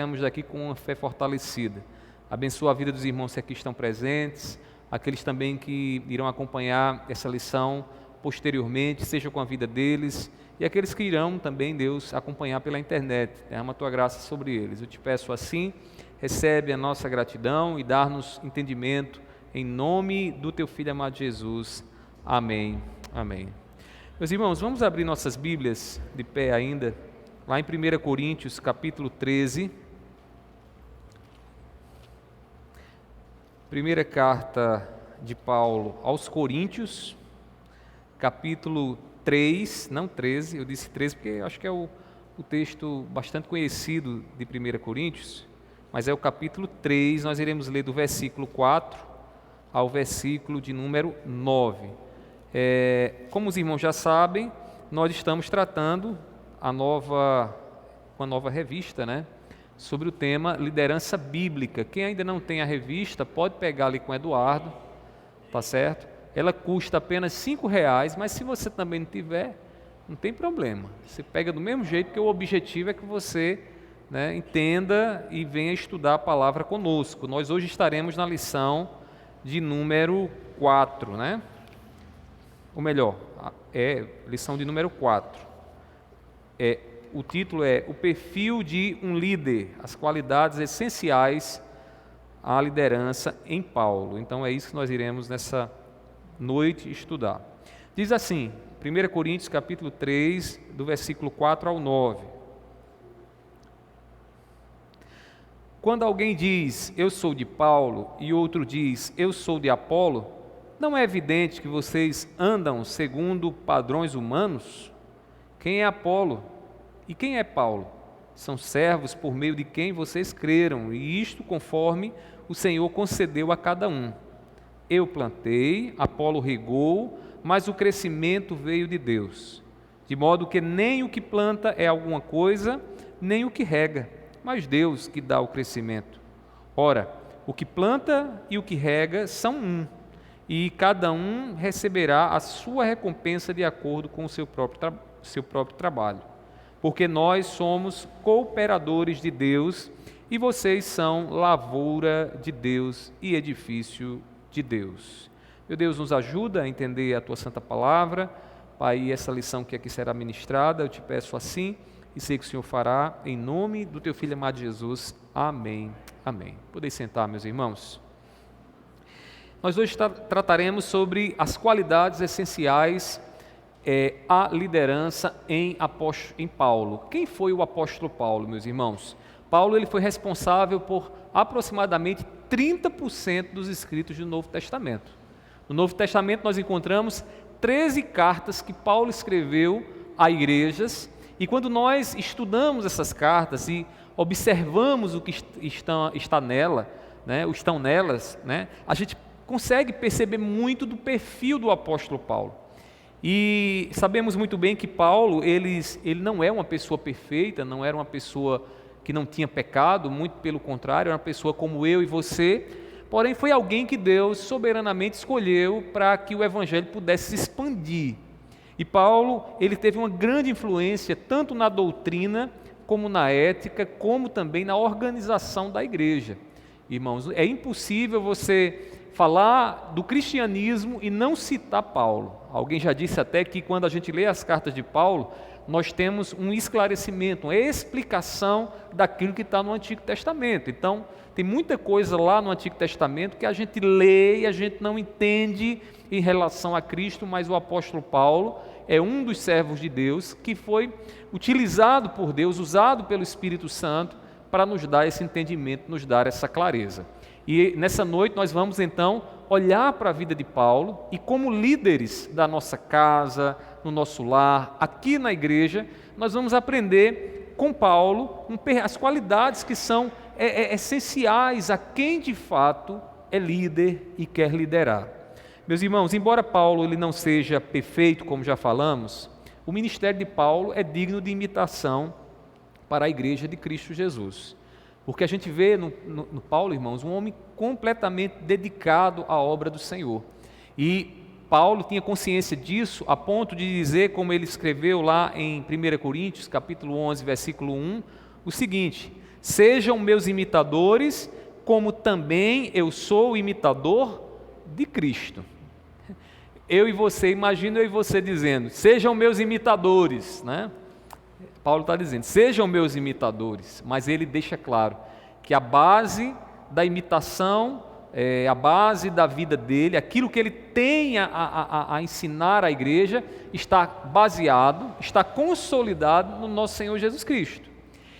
Saímos daqui com uma fé fortalecida. Abençoa a vida dos irmãos que aqui estão presentes, aqueles também que irão acompanhar essa lição posteriormente, seja com a vida deles, e aqueles que irão também, Deus, acompanhar pela internet. Derrama a tua graça sobre eles. Eu te peço assim, recebe a nossa gratidão e dá-nos entendimento, em nome do teu Filho amado Jesus. Amém. Amém. Meus irmãos, vamos abrir nossas Bíblias de pé ainda, lá em 1 Coríntios, capítulo 13. Primeira carta de Paulo aos Coríntios, capítulo 3, não 13, eu disse 13 porque acho que é o texto bastante conhecido de 1 Coríntios, mas é o capítulo 3, nós iremos ler do versículo 4 ao versículo de número 9. Como os irmãos já sabem, nós estamos tratando uma nova revista, sobre o tema liderança bíblica. Quem ainda não tem a revista, pode pegar ali com o Eduardo, tá certo? Ela custa apenas R$5, mas se você também não tiver, não tem problema. Você pega do mesmo jeito, porque o objetivo é que você entenda e venha estudar a palavra conosco. Nós hoje estaremos na lição de número 4, ou melhor, lição de número 4. O título é O Perfil de um Líder, as qualidades essenciais à liderança em Paulo. Então é isso que nós iremos nessa noite estudar. Diz assim, 1 Coríntios capítulo 3, do versículo 4 ao 9. Quando alguém diz, eu sou de Paulo, e outro diz, eu sou de Apolo, não é evidente que vocês andam segundo padrões humanos? Quem é Apolo? E quem é Paulo? São servos por meio de quem vocês creram, e isto conforme o Senhor concedeu a cada um. Eu plantei, Apolo regou, mas o crescimento veio de Deus. De modo que nem o que planta é alguma coisa, nem o que rega, mas Deus que dá o crescimento. Ora, o que planta e o que rega são um, e cada um receberá a sua recompensa de acordo com o seu próprio trabalho. Porque nós somos cooperadores de Deus e vocês são lavoura de Deus e edifício de Deus. Meu Deus, nos ajuda a entender a Tua Santa Palavra. Pai, essa lição que aqui será ministrada, eu te peço assim e sei que o Senhor fará, em nome do Teu Filho amado Jesus. Amém. Amém. Podeis sentar, meus irmãos. Nós hoje trataremos sobre as qualidades essenciais a liderança em Paulo. Quem foi o apóstolo Paulo, meus irmãos? Paulo ele foi responsável por aproximadamente 30% dos escritos do Novo Testamento. No Novo Testamento nós encontramos 13 cartas que Paulo escreveu a igrejas, e quando nós estudamos essas cartas e observamos o que está nela, estão nelas, a gente consegue perceber muito do perfil do apóstolo Paulo. E sabemos muito bem que Paulo, ele não é uma pessoa perfeita, não era uma pessoa que não tinha pecado, muito pelo contrário, era uma pessoa como eu e você, porém foi alguém que Deus soberanamente escolheu para que o evangelho pudesse se expandir. E Paulo, ele teve uma grande influência tanto na doutrina, como na ética, como também na organização da igreja. Irmãos, é impossível você falar do cristianismo e não citar Paulo. Alguém já disse até que quando a gente lê as cartas de Paulo, nós temos um esclarecimento, uma explicação daquilo que está no Antigo Testamento. Então, tem muita coisa lá no Antigo Testamento que a gente lê e a gente não entende em relação a Cristo, mas o apóstolo Paulo é um dos servos de Deus que foi utilizado por Deus, usado pelo Espírito Santo para nos dar esse entendimento, nos dar essa clareza. E nessa noite nós vamos então olhar para a vida de Paulo e como líderes da nossa casa, no nosso lar, aqui na igreja, nós vamos aprender com Paulo as qualidades que são essenciais a quem de fato é líder e quer liderar. Meus irmãos, embora Paulo ele não seja perfeito, como já falamos, o ministério de Paulo é digno de imitação para a igreja de Cristo Jesus. Porque a gente vê no Paulo, irmãos, um homem completamente dedicado à obra do Senhor. E Paulo tinha consciência disso a ponto de dizer, como ele escreveu lá em 1 Coríntios, capítulo 11, versículo 1, o seguinte: Sejam meus imitadores, como também eu sou imitador de Cristo. Eu e você, imagina eu e você dizendo, sejam meus imitadores, né? Paulo está dizendo, sejam meus imitadores, mas ele deixa claro que a base da imitação, a base da vida dele, aquilo que ele tem a ensinar à igreja, está baseado, está consolidado no nosso Senhor Jesus Cristo.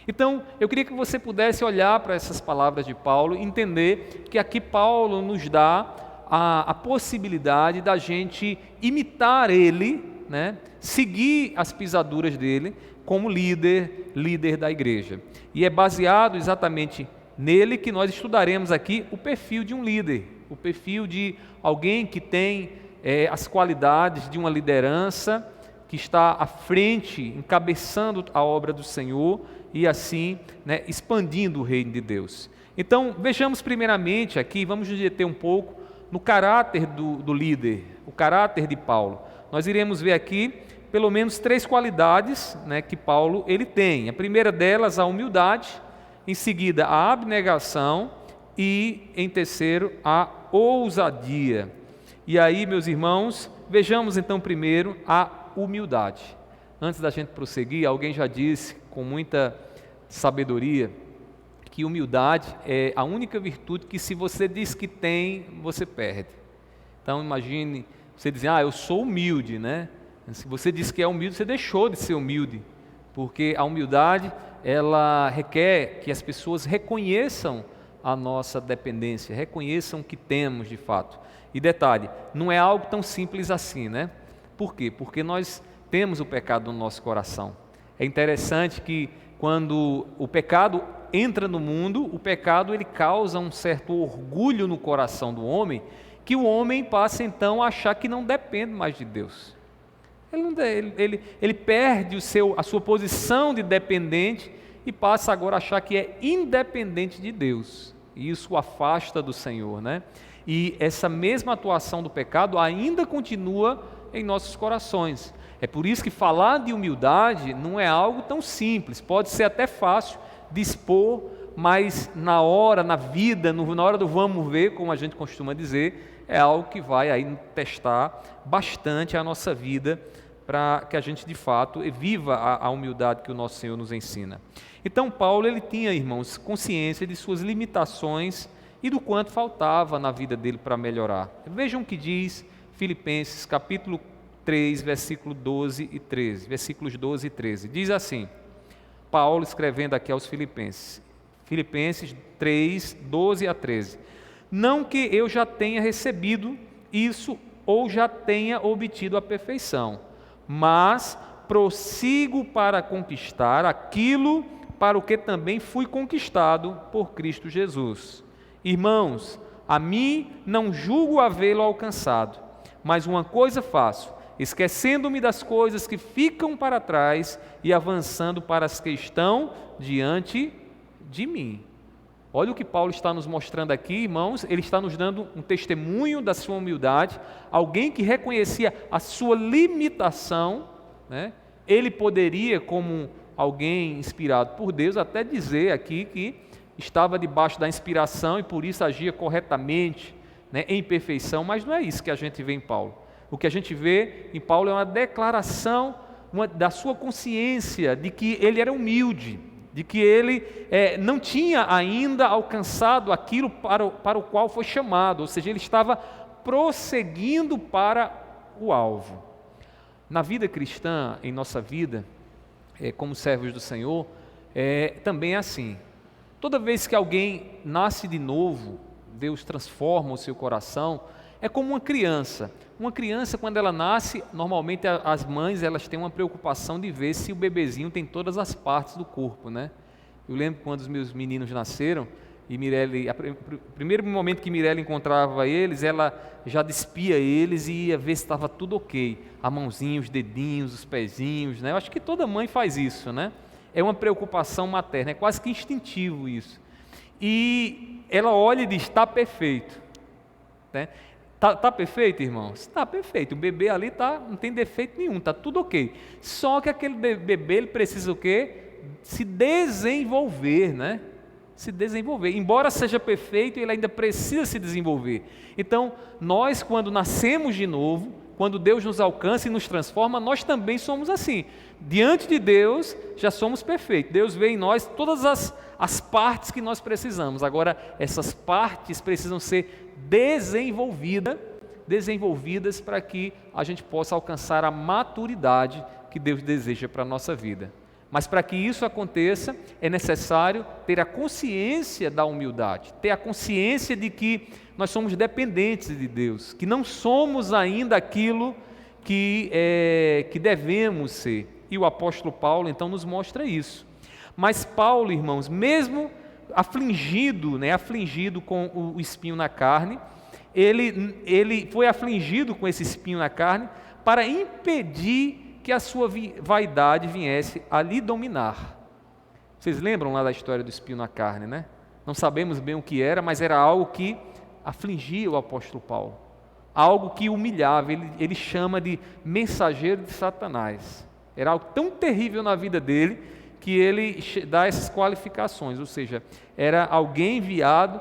Então, eu queria que você pudesse olhar para essas palavras de Paulo e entender que aqui Paulo nos dá a possibilidade da gente imitar ele, né? Seguir as pisaduras dele como líder da igreja. E é baseado exatamente nele que nós estudaremos aqui o perfil de um líder, o perfil de alguém que tem as qualidades de uma liderança, que está à frente, encabeçando a obra do Senhor e assim, né, expandindo o reino de Deus. Então, vejamos primeiramente aqui, vamos nos deter um pouco no caráter do líder, o caráter de Paulo. Nós iremos ver aqui pelo menos 3 qualidades, né, que Paulo ele tem. A primeira delas, a humildade, em seguida, a abnegação e, em terceiro, a ousadia. E aí, meus irmãos, vejamos então primeiro a humildade. Antes da gente prosseguir, alguém já disse com muita sabedoria que humildade é a única virtude que, se você diz que tem, você perde. Então imagine você dizer, eu sou humilde, né? Se você diz que é humilde, você deixou de ser humilde, porque a humildade, ela requer que as pessoas reconheçam a nossa dependência, reconheçam que temos de fato. E detalhe, não é algo tão simples assim, né? Por quê? Porque nós temos o pecado no nosso coração. É interessante que quando o pecado entra no mundo, o pecado ele causa um certo orgulho no coração do homem, que o homem passa então a achar que não depende mais de Deus. Ele perde a sua posição de dependente e passa agora a achar que é independente de Deus. E isso o afasta do Senhor, né? E essa mesma atuação do pecado ainda continua em nossos corações. É por isso que falar de humildade não é algo tão simples, pode ser até fácil de expor, mas na hora, na vida, na hora do vamos ver, como a gente costuma dizer, é algo que vai aí testar bastante a nossa vida, para que a gente de fato viva a humildade que o nosso Senhor nos ensina. Então Paulo, ele tinha, irmãos, consciência de suas limitações e do quanto faltava na vida dele para melhorar. Vejam o que diz Filipenses capítulo 3, versículo 12 e 13, versículos 12 e 13. Diz assim, Paulo escrevendo aqui aos Filipenses, Filipenses 3, 12 a 13. Não que eu já tenha recebido isso ou já tenha obtido a perfeição, mas prossigo para conquistar aquilo para o que também fui conquistado por Cristo Jesus. Irmãos, a mim não julgo havê-lo alcançado, mas uma coisa faço, esquecendo-me das coisas que ficam para trás e avançando para as que estão diante de mim. Olha o que Paulo está nos mostrando aqui, irmãos, ele está nos dando um testemunho da sua humildade, alguém que reconhecia a sua limitação, né? Ele poderia, como alguém inspirado por Deus, até dizer aqui que estava debaixo da inspiração e por isso agia corretamente, né, em perfeição, mas não é isso que a gente vê em Paulo. O que a gente vê em Paulo é uma declaração da sua consciência de que ele era humilde, de que ele não tinha ainda alcançado aquilo para o qual foi chamado, ou seja, ele estava prosseguindo para o alvo. Na vida cristã, em nossa vida, como servos do Senhor, também é assim. Toda vez que alguém nasce de novo, Deus transforma o seu coração, é como uma criança. Uma criança, quando ela nasce, normalmente as mães elas têm uma preocupação de ver se o bebezinho tem todas as partes do corpo, né? Eu lembro quando os meus meninos nasceram, e o primeiro momento que Mirelle encontrava eles, ela já despia eles e ia ver se estava tudo ok. A mãozinha, os dedinhos, os pezinhos, né? Eu acho que toda mãe faz isso, né? É uma preocupação materna, é quase que instintivo isso. E ela olha e diz, está perfeito, né? Tá perfeito, irmãos? Está perfeito, o bebê ali não tem defeito nenhum, está tudo ok. Só que aquele bebê ele precisa o quê? Se desenvolver, né? se desenvolver. Embora seja perfeito, ele ainda precisa se desenvolver. Então, nós, quando nascemos de novo, quando Deus nos alcança e nos transforma, nós também somos assim. Diante de Deus, já somos perfeitos. Deus vê em nós todas as partes que nós precisamos. Agora, essas partes precisam ser desenvolvidas para que a gente possa alcançar a maturidade que Deus deseja para a nossa vida. Mas para que isso aconteça, é necessário ter a consciência da humildade, ter a consciência de que nós somos dependentes de Deus, que não somos ainda aquilo que devemos ser. E o apóstolo Paulo então nos mostra isso. Mas Paulo, irmãos, mesmo afligido com o espinho na carne, ele foi afligido com esse espinho na carne para impedir que a sua vaidade viesse a lhe dominar. Vocês lembram lá da história do espinho na carne, né? Não sabemos bem o que era, mas era algo que afligia o apóstolo Paulo, algo que humilhava. Ele chama de mensageiro de Satanás. Era algo tão terrível na vida dele que ele dá essas qualificações, ou seja, era alguém enviado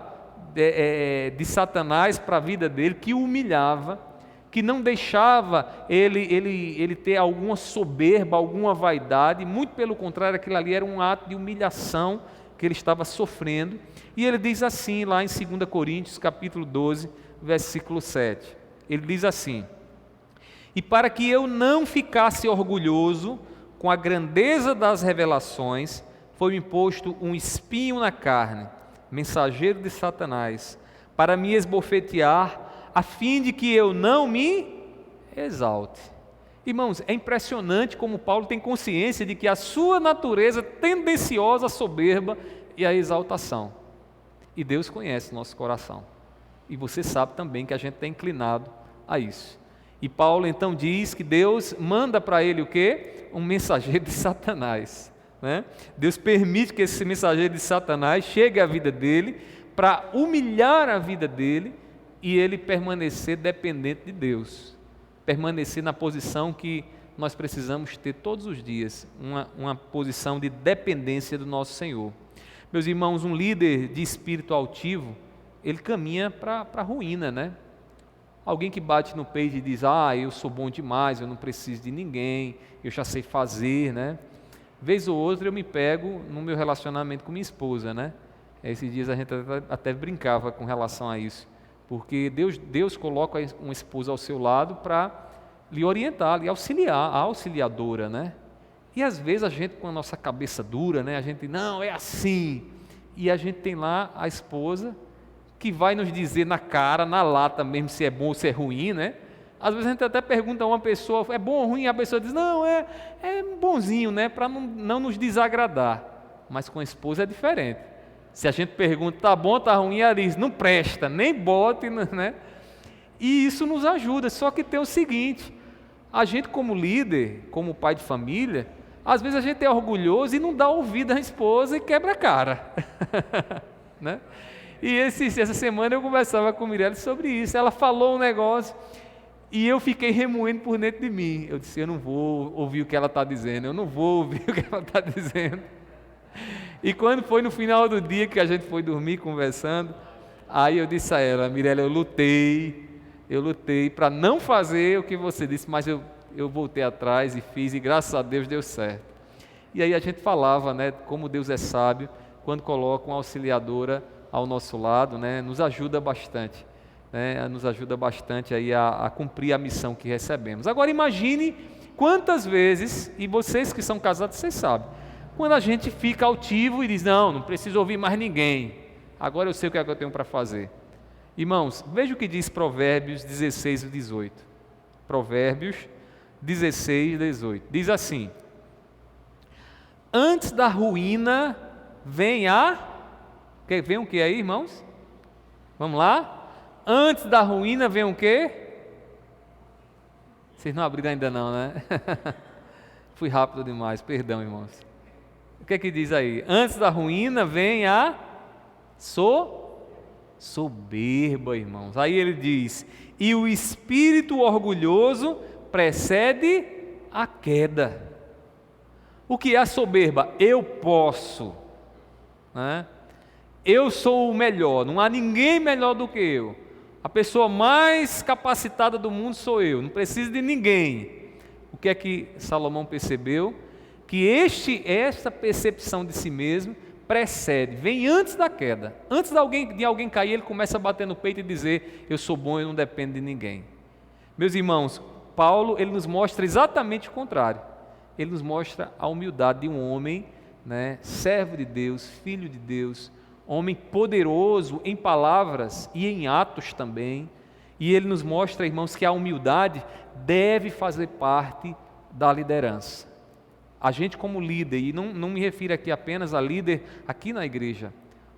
de Satanás para a vida dele, que o humilhava, que não deixava ele ter alguma soberba, alguma vaidade, muito pelo contrário, aquilo ali era um ato de humilhação que ele estava sofrendo. E ele diz assim, lá em 2 Coríntios, capítulo 12, versículo 7, ele diz assim: e para que eu não ficasse orgulhoso com a grandeza das revelações, foi-me posto um espinho na carne, mensageiro de Satanás, para me esbofetear, a fim de que eu não me exalte. Irmãos, é impressionante como Paulo tem consciência de que a sua natureza tendenciosa à soberba e à exaltação. E Deus conhece o nosso coração. E você sabe também que a gente está inclinado a isso. E Paulo então diz que Deus manda para ele o quê? Um mensageiro de Satanás, né? Deus permite que esse mensageiro de Satanás chegue à vida dele para humilhar a vida dele e ele permanecer dependente de Deus, permanecer na posição que nós precisamos ter todos os dias, uma posição de dependência do nosso Senhor. Meus irmãos, um líder de espírito altivo, ele caminha para a ruína, né? Alguém que bate no peito e diz: eu sou bom demais, eu não preciso de ninguém, eu já sei fazer, né? Vez ou outra eu me pego no meu relacionamento com minha esposa, né? Esses dias a gente até brincava com relação a isso, porque Deus coloca uma esposa ao seu lado para lhe orientar, lhe auxiliar, a auxiliadora, né? E às vezes a gente com a nossa cabeça dura, né? A gente, não, é assim, e a gente tem lá a esposa que vai nos dizer na cara, na lata mesmo, se é bom ou se é ruim, né? Às vezes a gente até pergunta a uma pessoa, é bom ou ruim? A pessoa diz, não, é bonzinho, né? Para não nos desagradar. Mas com a esposa é diferente. Se a gente pergunta, tá bom, tá ruim, ela diz, não presta, nem bote, né? E isso nos ajuda, só que tem o seguinte, a gente como líder, como pai de família, às vezes a gente é orgulhoso e não dá ouvido à esposa e quebra a cara, né? E essa semana eu conversava com a Mirelle sobre isso, ela falou um negócio e eu fiquei remoendo por dentro de mim. Eu disse, eu não vou ouvir o que ela está dizendo, eu não vou ouvir o que ela está dizendo. E quando foi no final do dia que a gente foi dormir conversando, aí eu disse a ela, Mirelle, eu lutei para não fazer o que você disse, mas eu voltei atrás e fiz, e graças a Deus deu certo. E aí a gente falava, né, como Deus é sábio, quando coloca uma auxiliadora ao nosso lado, né, nos ajuda bastante, né, aí a cumprir a missão que recebemos. Agora imagine quantas vezes, e vocês que são casados, vocês sabem, quando a gente fica altivo e diz, não preciso ouvir mais ninguém, agora eu sei o que é que eu tenho para fazer. Irmãos, veja o que diz Provérbios 16 e 18. Provérbios 16 e 18. Diz assim: antes da ruína vem o que aí, irmãos? Vamos lá? Antes da ruína vem o quê? Vocês não abriram ainda não, né? Fui rápido demais, perdão, irmãos. O que é que diz aí? Antes da ruína vem a soberba, irmãos. Aí ele diz, e o espírito orgulhoso precede a queda. O que é a soberba? Eu posso, né? eu sou o melhor, não há ninguém melhor do que eu. A pessoa mais capacitada do mundo sou eu, não preciso de ninguém. O que é que Salomão percebeu? Que esta percepção de si mesmo precede, vem antes da queda. Antes de alguém cair, ele começa a bater no peito e dizer: eu sou bom, eu não dependo de ninguém. Meus irmãos, Paulo, ele nos mostra exatamente o contrário. Ele nos mostra a humildade de um homem, né, servo de Deus, filho de Deus, homem poderoso em palavras e em atos também. E ele nos mostra, irmãos, que a humildade deve fazer parte da liderança. A gente como líder, e não me refiro aqui apenas a líder aqui na igreja,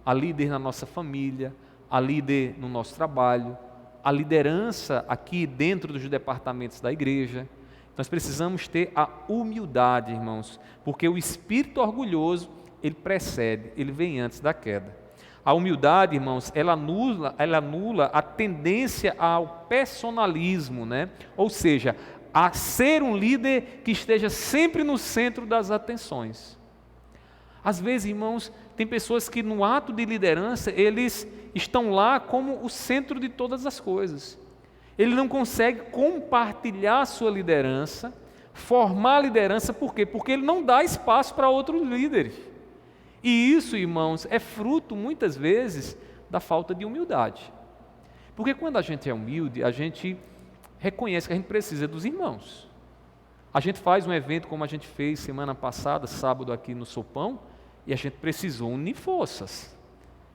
a líder na nossa família, a líder no nosso trabalho, a liderança aqui dentro dos departamentos da igreja. Nós precisamos ter a humildade, irmãos, porque o espírito orgulhoso, ele precede, ele vem antes da queda. A humildade, irmãos, ela anula a tendência ao personalismo, né? Ou seja, a ser um líder que esteja sempre no centro das atenções. Às vezes, irmãos, tem pessoas que no ato de liderança, eles estão lá como o centro de todas as coisas. Ele não consegue compartilhar a sua liderança, formar a liderança, por quê? Porque ele não dá espaço para outros líderes. E isso, irmãos, é fruto, muitas vezes, da falta de humildade. Porque quando a gente é humilde, a gente reconhece que a gente precisa dos irmãos. A gente faz um evento como a gente fez semana passada, sábado aqui no Sopão, e a gente precisou unir forças.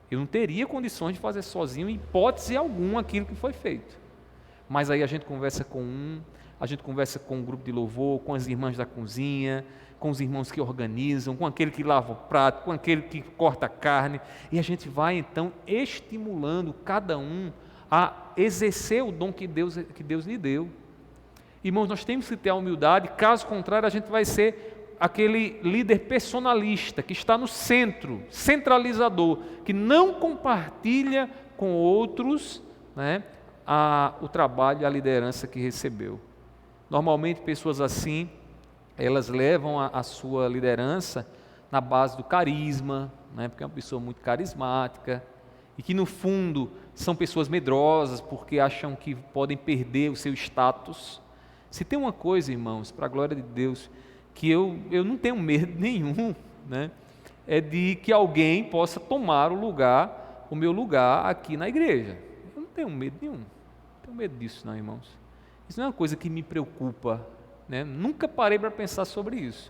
Eu não teria condições de fazer sozinho, em hipótese alguma, aquilo que foi feito. Mas aí a gente conversa com a gente conversa com o grupo de louvor, com as irmãs da cozinha, com os irmãos que organizam, com aquele que lava o prato, com aquele que corta a carne, e a gente vai então estimulando cada um a exercer o dom que Deus lhe deu. Irmãos, nós temos que ter a humildade, caso contrário a gente vai ser aquele líder personalista, que está no centro, centralizador, que não compartilha com outros, né, o trabalho e a liderança que recebeu. Normalmente pessoas assim, elas levam a sua liderança na base do carisma, né, porque é uma pessoa muito carismática, e que no fundo são pessoas medrosas, porque acham que podem perder o seu status. Se tem uma coisa, irmãos, para a glória de Deus, que eu não tenho medo nenhum, né, é de que alguém possa tomar o meu lugar aqui na igreja. Eu não tenho medo nenhum, não tenho medo disso não, irmãos. Isso não é uma coisa que me preocupa, né? Nunca parei para pensar sobre isso.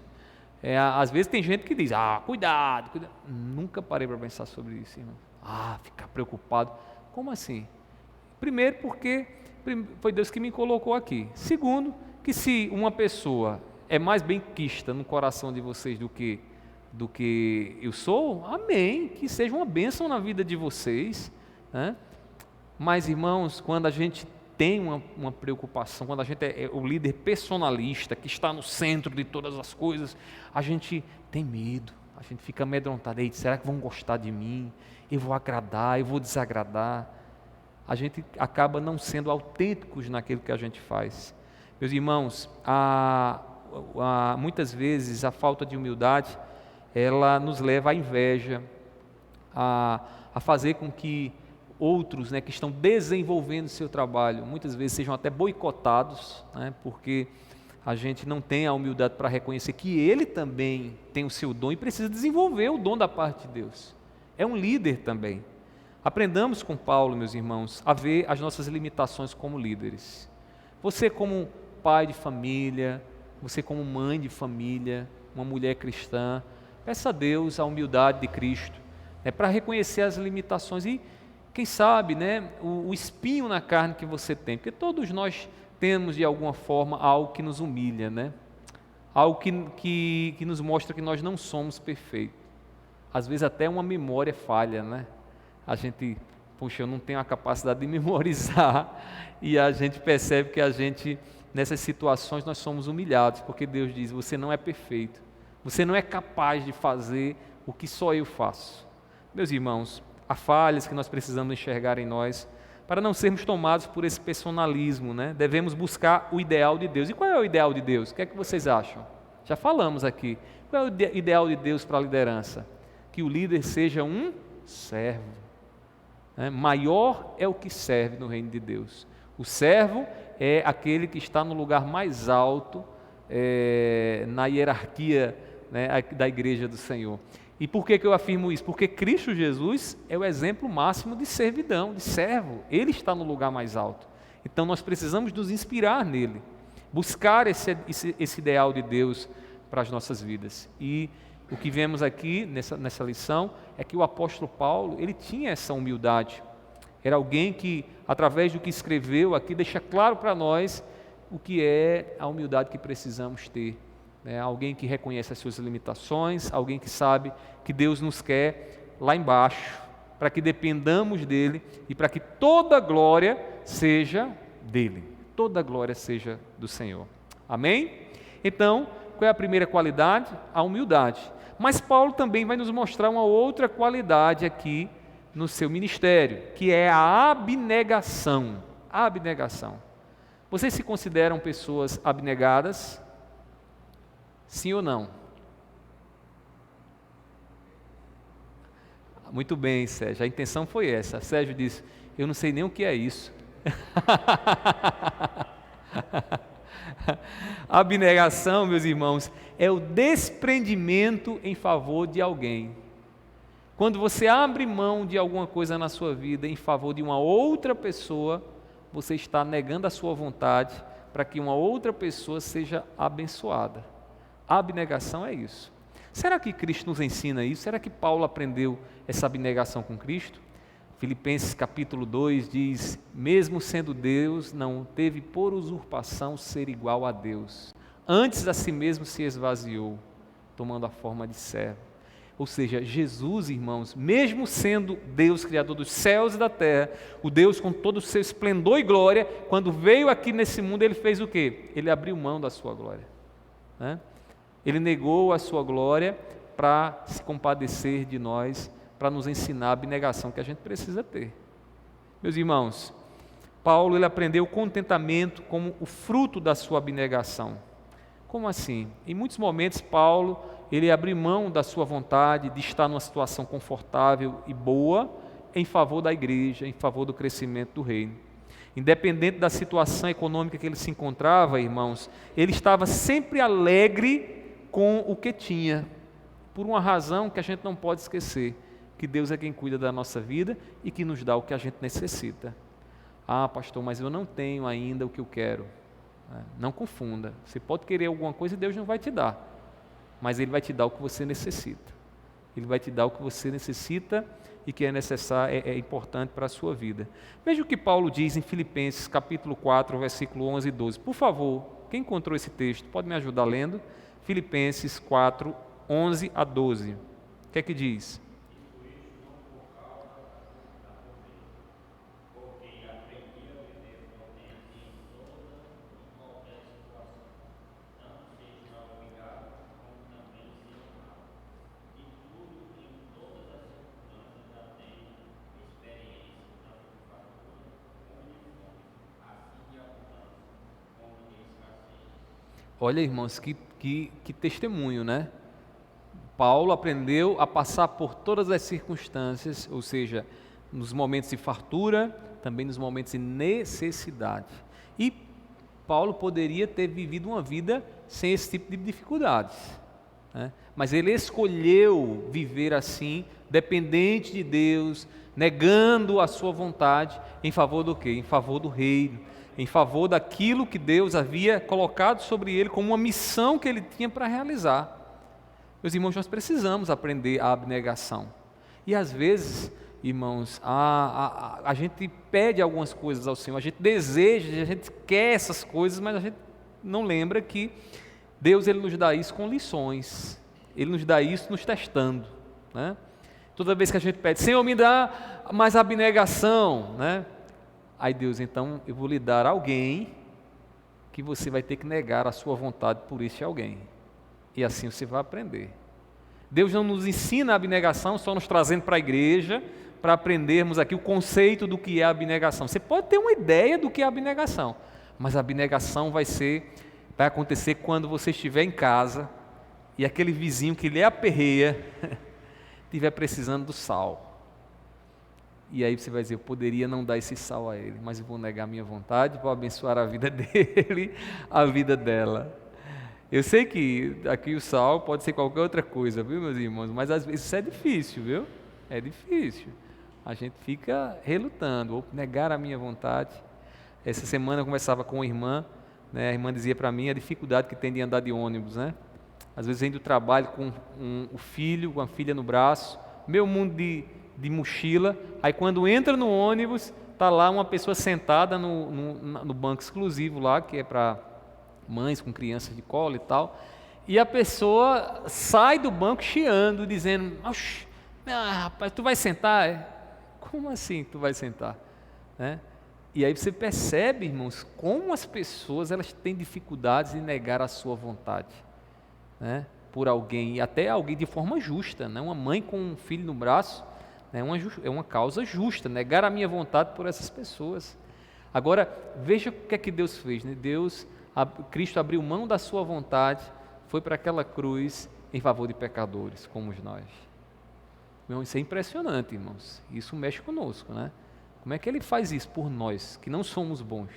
Às vezes tem gente que diz, cuidado, cuidado. Nunca parei para pensar sobre isso, irmão. Ficar preocupado. Como assim? Primeiro, porque foi Deus que me colocou aqui. Segundo, que se uma pessoa é mais benquista no coração de vocês do que eu sou, amém, que seja uma bênção na vida de vocês, né? Mas, irmãos, quando a gente tem uma preocupação, quando a gente é o líder personalista, que está no centro de todas as coisas, a gente tem medo, a gente fica amedrontado. Será que vão gostar de mim? Eu vou agradar, eu vou desagradar? A gente acaba não sendo autênticos naquilo que a gente faz. Meus irmãos, muitas vezes a falta de humildade, ela nos leva à inveja, a fazer com que outros, né, que estão desenvolvendo seu trabalho, muitas vezes sejam até boicotados, né, porque a gente não tem a humildade para reconhecer que ele também tem o seu dom e precisa desenvolver o dom da parte de Deus. É um líder também. Aprendamos com Paulo, meus irmãos, a ver as nossas limitações como líderes. Você como pai de família, você como mãe de família, uma mulher cristã, peça a Deus a humildade de Cristo, né, para reconhecer as limitações e, quem sabe, né, o espinho na carne que você tem, porque todos nós temos de alguma forma algo que nos humilha, né? Algo que nos mostra que nós não somos perfeitos. Às vezes até uma memória falha, né? A gente, eu não tenho a capacidade de memorizar, e a gente percebe que a gente, nessas situações, nós somos humilhados, porque Deus diz, você não é perfeito, você não é capaz de fazer o que só eu faço. Meus irmãos, há falhas que nós precisamos enxergar em nós, para não sermos tomados por esse personalismo, né? Devemos buscar o ideal de Deus. E qual é o ideal de Deus? O que é que vocês acham? Já falamos aqui. Qual é o ideal de Deus para a liderança? Que o líder seja um servo. Maior é o que serve no reino de Deus. O servo é aquele que está no lugar mais alto na hierarquia, né, da igreja do Senhor. E por que eu afirmo isso? Porque Cristo Jesus é o exemplo máximo de servidão, de servo. Ele está no lugar mais alto. Então nós precisamos nos inspirar nele, buscar esse ideal de Deus para as nossas vidas. E o que vemos aqui nessa lição é que o apóstolo Paulo, ele tinha essa humildade. Era alguém que, através do que escreveu aqui, deixa claro para nós o que é a humildade que precisamos ter. Alguém que reconhece as suas limitações, alguém que sabe que Deus nos quer lá embaixo, para que dependamos dele e para que toda glória seja dele, toda glória seja do Senhor. Amém? Então, qual é a primeira qualidade? A humildade. Mas Paulo também vai nos mostrar uma outra qualidade aqui no seu ministério, que é a abnegação. A abnegação. Vocês se consideram pessoas abnegadas? Sim ou não? Muito bem, Sérgio, a intenção foi essa. Sérgio disse, eu não sei nem o que é isso. A abnegação, meus irmãos, é o desprendimento em favor de alguém. Quando você abre mão de alguma coisa na sua vida em favor de uma outra pessoa, você está negando a sua vontade para que uma outra pessoa seja abençoada. A abnegação é isso. Será que Cristo nos ensina isso? Será que Paulo aprendeu essa abnegação com Cristo? Filipenses capítulo 2 diz, mesmo sendo Deus, não teve por usurpação ser igual a Deus. Antes a si mesmo se esvaziou, tomando a forma de servo. Ou seja, Jesus, irmãos, mesmo sendo Deus, Criador dos céus e da terra, o Deus com todo o seu esplendor e glória, quando veio aqui nesse mundo, Ele fez o quê? Ele abriu mão da sua glória. Ele negou a sua glória para se compadecer de nós, para nos ensinar a abnegação que a gente precisa ter. Meus irmãos, Paulo ele aprendeu o contentamento como o fruto da sua abnegação. Como assim? Em muitos momentos Paulo ele abriu mão da sua vontade de estar numa situação confortável e boa em favor da igreja, em favor do crescimento do reino. Independente da situação econômica que ele se encontrava, irmãos, ele estava sempre alegre com o que tinha, por uma razão que a gente não pode esquecer, que Deus é quem cuida da nossa vida e que nos dá o que a gente necessita. Ah, pastor, mas eu não tenho ainda o que eu quero. Não confunda, você pode querer alguma coisa e Deus não vai te dar, mas Ele vai te dar o que você necessita. Ele vai te dar o que você necessita e que é necessário, é importante para a sua vida. Veja o que Paulo diz em Filipenses capítulo 4, versículo 11 e 12. Por favor, quem encontrou esse texto, pode me ajudar lendo? Filipenses 4, 11 a 12. O que é que diz? Olha, irmãos, que testemunho, né? Paulo aprendeu a passar por todas as circunstâncias, ou seja, nos momentos de fartura, também nos momentos de necessidade. E Paulo poderia ter vivido uma vida sem esse tipo de dificuldades, né? Mas ele escolheu viver assim, dependente de Deus, negando a sua vontade, em favor do quê? Em favor do reino, em favor daquilo que Deus havia colocado sobre ele como uma missão que ele tinha para realizar. Meus irmãos, nós precisamos aprender a abnegação. E às vezes, irmãos, a gente pede algumas coisas ao Senhor, a gente deseja, a gente quer essas coisas, mas a gente não lembra que Deus ele nos dá isso com lições, Ele nos dá isso nos testando, né? Toda vez que a gente pede, Senhor, me dá mais abnegação, né? Aí Deus, então eu vou lhe dar alguém que você vai ter que negar a sua vontade por esse alguém. E assim você vai aprender. Deus não nos ensina a abnegação só nos trazendo para a igreja, para aprendermos aqui o conceito do que é a abnegação. Você pode ter uma ideia do que é a abnegação, mas a abnegação vai acontecer quando você estiver em casa e aquele vizinho que lhe aperreia estiver precisando do sal. E aí você vai dizer, eu poderia não dar esse sal a ele, mas eu vou negar a minha vontade, vou abençoar a vida dele, a vida dela. Eu sei que aqui o sal pode ser qualquer outra coisa, viu, meus irmãos? Mas às vezes isso é difícil, viu? É difícil. A gente fica relutando, vou negar a minha vontade. Essa semana eu conversava com uma irmã, né? A irmã dizia para mim a dificuldade que tem de andar de ônibus, né? Às vezes vem do trabalho com o filho, com a filha no braço, meu mundo de mochila, aí quando entra no ônibus, está lá uma pessoa sentada no banco exclusivo lá, que é para mães com crianças de colo e tal, e a pessoa sai do banco chiando, dizendo, rapaz, tu vai sentar? É? Como assim tu vai sentar? Né? E aí você percebe, irmãos, como as pessoas elas têm dificuldades em negar a sua vontade, né? Por alguém, e até alguém de forma justa, né? Uma mãe com um filho no braço, né? É uma causa justa, negar a minha vontade por essas pessoas. Agora, veja o que é que Deus fez, né? Cristo abriu mão da sua vontade, foi para aquela cruz em favor de pecadores, como nós. Irmão, isso é impressionante, irmãos. Isso mexe conosco, né? Como é que ele faz isso por nós, que não somos bons?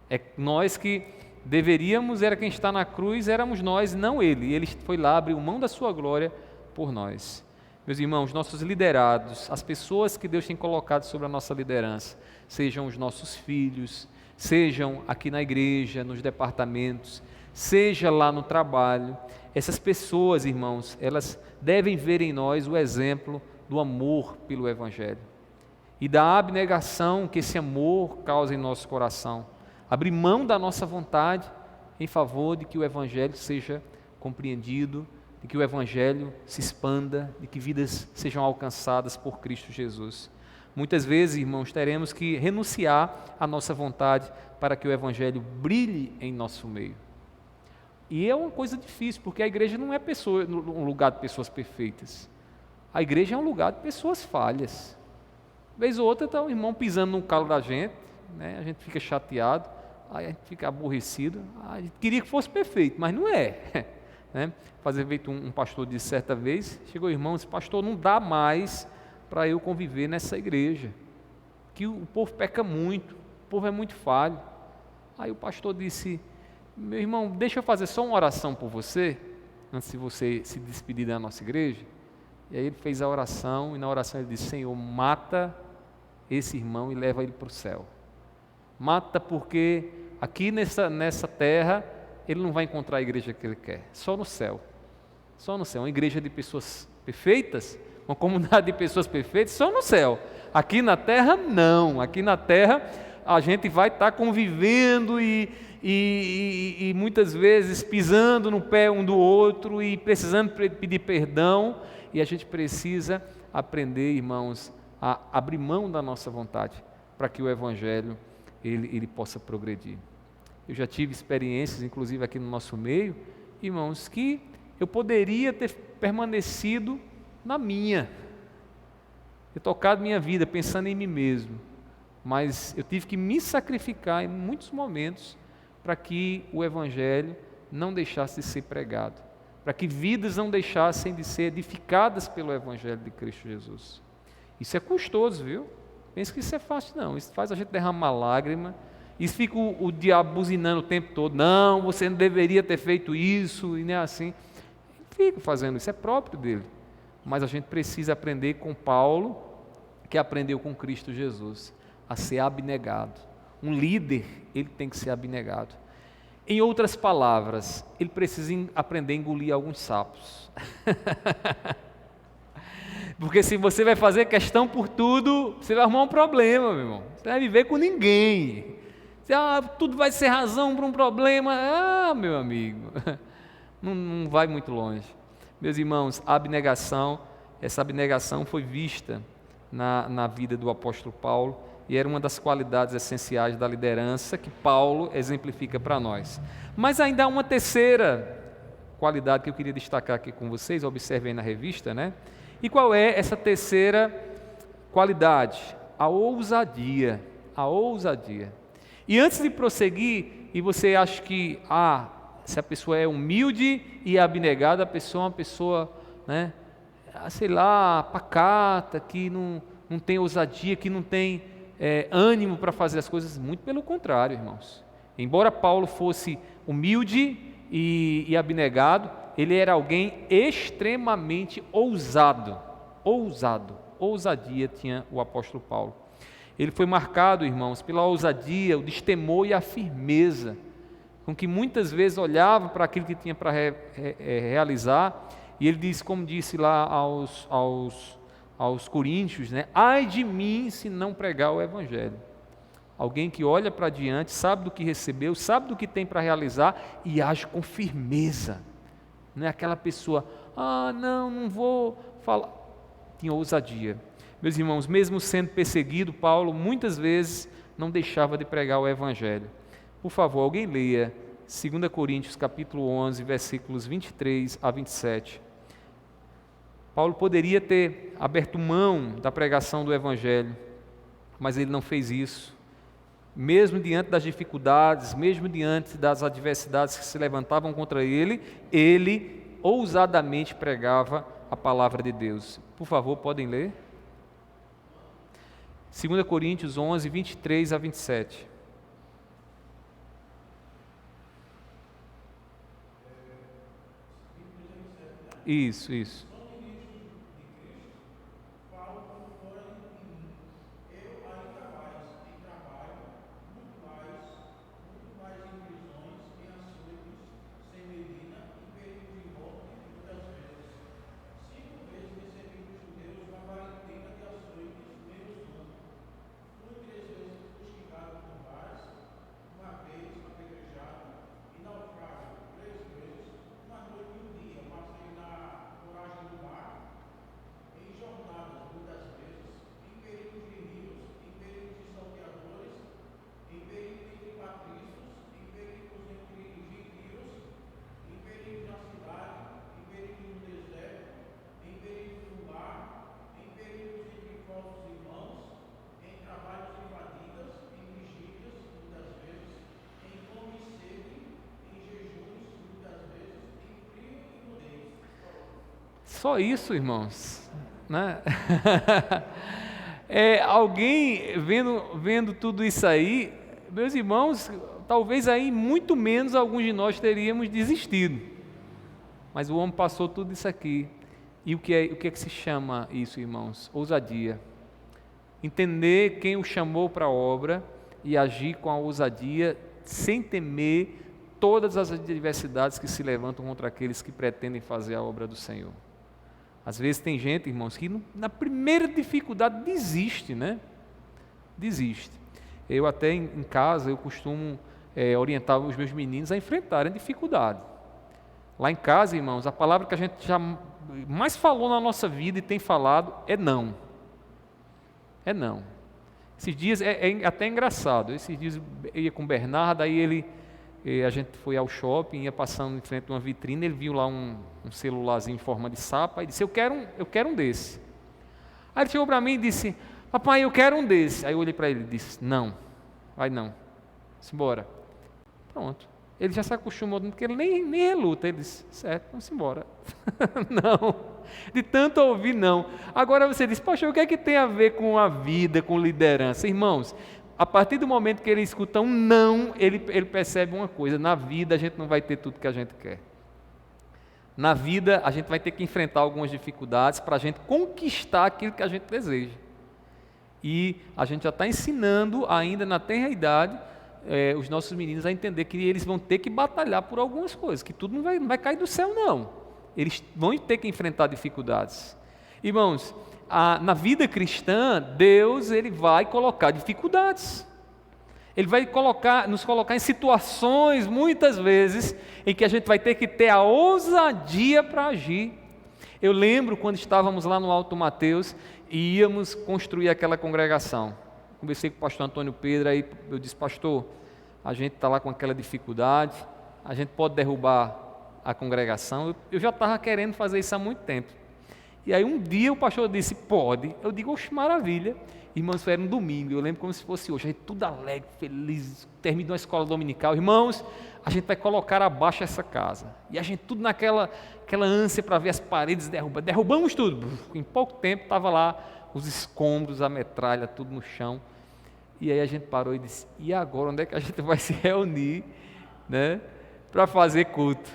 É nós que deveríamos, era quem está na cruz, éramos nós, não ele. Ele foi lá, abriu mão da sua glória por nós. Meus irmãos, nossos liderados, as pessoas que Deus tem colocado sobre a nossa liderança, sejam os nossos filhos, sejam aqui na igreja, nos departamentos, seja lá no trabalho, essas pessoas, irmãos, elas devem ver em nós o exemplo do amor pelo Evangelho e da abnegação que esse amor causa em nosso coração, abrir mão da nossa vontade em favor de que o Evangelho seja compreendido, de que o Evangelho se expanda, de que vidas sejam alcançadas por Cristo Jesus. Muitas vezes, irmãos, teremos que renunciar à nossa vontade para que o Evangelho brilhe em nosso meio. E é uma coisa difícil, porque a igreja não é um lugar de pessoas perfeitas. A igreja é um lugar de pessoas falhas. Vez ou outra está o irmão pisando no calo da gente, né? A gente fica chateado, aí a gente fica aborrecido. A gente queria que fosse perfeito, mas não é. Né? Fazer feito um pastor disse certa vez, chegou o irmão e disse, pastor, não dá mais para eu conviver nessa igreja, que o povo peca muito, o povo é muito falho. Aí o pastor disse, meu irmão, deixa eu fazer só uma oração por você, antes de você se despedir da nossa igreja. E aí ele fez a oração, e na oração ele disse, Senhor, mata esse irmão e leva ele para o céu. Mata porque aqui nessa terra, ele não vai encontrar a igreja que ele quer, só no céu. Só no céu, uma igreja de pessoas perfeitas, uma comunidade de pessoas perfeitas, só no céu. Aqui na terra, não. Aqui na terra, a gente vai estar convivendo e muitas vezes pisando no pé um do outro e precisando pedir perdão. E a gente precisa aprender, irmãos, a abrir mão da nossa vontade para que o Evangelho ele possa progredir. Eu já tive experiências, inclusive aqui no nosso meio, irmãos, que eu poderia ter permanecido na minha, ter tocado minha vida pensando em mim mesmo, mas eu tive que me sacrificar em muitos momentos para que o Evangelho não deixasse de ser pregado, para que vidas não deixassem de ser edificadas pelo Evangelho de Cristo Jesus. Isso é custoso, viu? Pensa que isso é fácil, não. Isso faz a gente derramar lágrima, isso fica o diabo buzinando o tempo todo, não, você não deveria ter feito isso, e nem assim. Fica fazendo isso, é próprio dele. Mas a gente precisa aprender com Paulo, que aprendeu com Cristo Jesus, a ser abnegado. Um líder, ele tem que ser abnegado. Em outras palavras, ele precisa aprender a engolir alguns sapos. Porque se você vai fazer questão por tudo, você vai arrumar um problema, meu irmão. Você vai viver com ninguém. Tudo vai ser razão para um problema. Meu amigo, não vai muito longe. Meus irmãos, essa abnegação foi vista na vida do apóstolo Paulo e era uma das qualidades essenciais da liderança que Paulo exemplifica para nós. Mas ainda há uma terceira qualidade que eu queria destacar aqui com vocês, observem na revista, né? E qual é essa terceira qualidade? A ousadia. A ousadia. E antes de prosseguir, e você acha que, se a pessoa é humilde e abnegada, a pessoa é uma pessoa, né, sei lá, pacata, que não não tem ousadia, que não tem ânimo para fazer as coisas. Muito pelo contrário, irmãos. Embora Paulo fosse humilde e abnegado, ele era alguém extremamente ousado. Ousadia tinha o apóstolo Paulo. Ele foi marcado, irmãos, pela ousadia, o destemor e a firmeza, com que muitas vezes olhava para aquilo que tinha para realizar, e ele diz, como disse lá aos coríntios, né? Ai de mim se não pregar o evangelho. Alguém que olha para diante, sabe do que recebeu, sabe do que tem para realizar e age com firmeza. Não é aquela pessoa, não vou falar. Tinha ousadia. Meus irmãos, mesmo sendo perseguido, Paulo muitas vezes não deixava de pregar o evangelho. Por favor, alguém leia 2 Coríntios capítulo 11, versículos 23 a 27. Paulo poderia ter aberto mão da pregação do evangelho, mas ele não fez isso. Mesmo diante das dificuldades, mesmo diante das adversidades que se levantavam contra ele, ele ousadamente pregava a palavra de Deus. Por favor, podem ler? 2 Coríntios 11, 23 a 27. Isso. Só isso, irmãos, né? Alguém vendo tudo isso aí, meus irmãos, talvez aí muito menos alguns de nós teríamos desistido. Mas o homem passou tudo isso aqui. E o que é que se chama isso, irmãos? Ousadia. Entender quem o chamou para a obra e agir com a ousadia, sem temer todas as adversidades que se levantam contra aqueles que pretendem fazer a obra do Senhor. Às vezes tem gente, irmãos, que na primeira dificuldade desiste, né? Desiste. Eu até em casa, eu costumo orientar os meus meninos a enfrentarem dificuldade. Lá em casa, irmãos, a palavra que a gente já mais falou na nossa vida e tem falado é não. É não. Esses dias, é até engraçado, esses dias eu ia com o Bernardo, aí a gente foi ao shopping, ia passando em frente a uma vitrine, ele viu lá um celularzinho em forma de sapa, e disse, eu quero um desse. Aí ele chegou para mim e disse, papai, eu quero um desse. Aí eu olhei para ele e disse, não, vai não, simbora. Pronto. Ele já se acostumou, porque ele nem reluta, ele disse, certo, vamos embora. Não, de tanto ouvir não. Agora você diz, poxa, o que é que tem a ver com a vida, com liderança? Irmãos, a partir do momento que ele escuta um não, ele percebe uma coisa, na vida a gente não vai ter tudo que a gente quer. Na vida a gente vai ter que enfrentar algumas dificuldades para a gente conquistar aquilo que a gente deseja. E a gente já está ensinando ainda na tenra idade os nossos meninos a entender que eles vão ter que batalhar por algumas coisas, que tudo não vai cair do céu não. Eles vão ter que enfrentar dificuldades. Irmãos, na vida cristã, Deus ele vai colocar dificuldades. Ele vai nos colocar em situações, muitas vezes, em que a gente vai ter que ter a ousadia para agir. Eu lembro quando estávamos lá no Alto Mateus e íamos construir aquela congregação. Conversei com o pastor Antônio Pedro, aí eu disse, pastor, a gente está lá com aquela dificuldade, a gente pode derrubar a congregação. Eu já estava querendo fazer isso há muito tempo. E aí um dia o pastor disse, pode. Eu digo, oxe, maravilha. Irmãos, foi um domingo, eu lembro como se fosse hoje, a gente tudo alegre, feliz, terminou a escola dominical. Irmãos, a gente vai colocar abaixo essa casa. E a gente tudo naquela ânsia para ver as paredes derrubadas. Derrubamos tudo. Em pouco tempo estava lá os escombros, a metralha, tudo no chão. E aí a gente parou e disse, e agora, onde é que a gente vai se reunir, né, para fazer culto?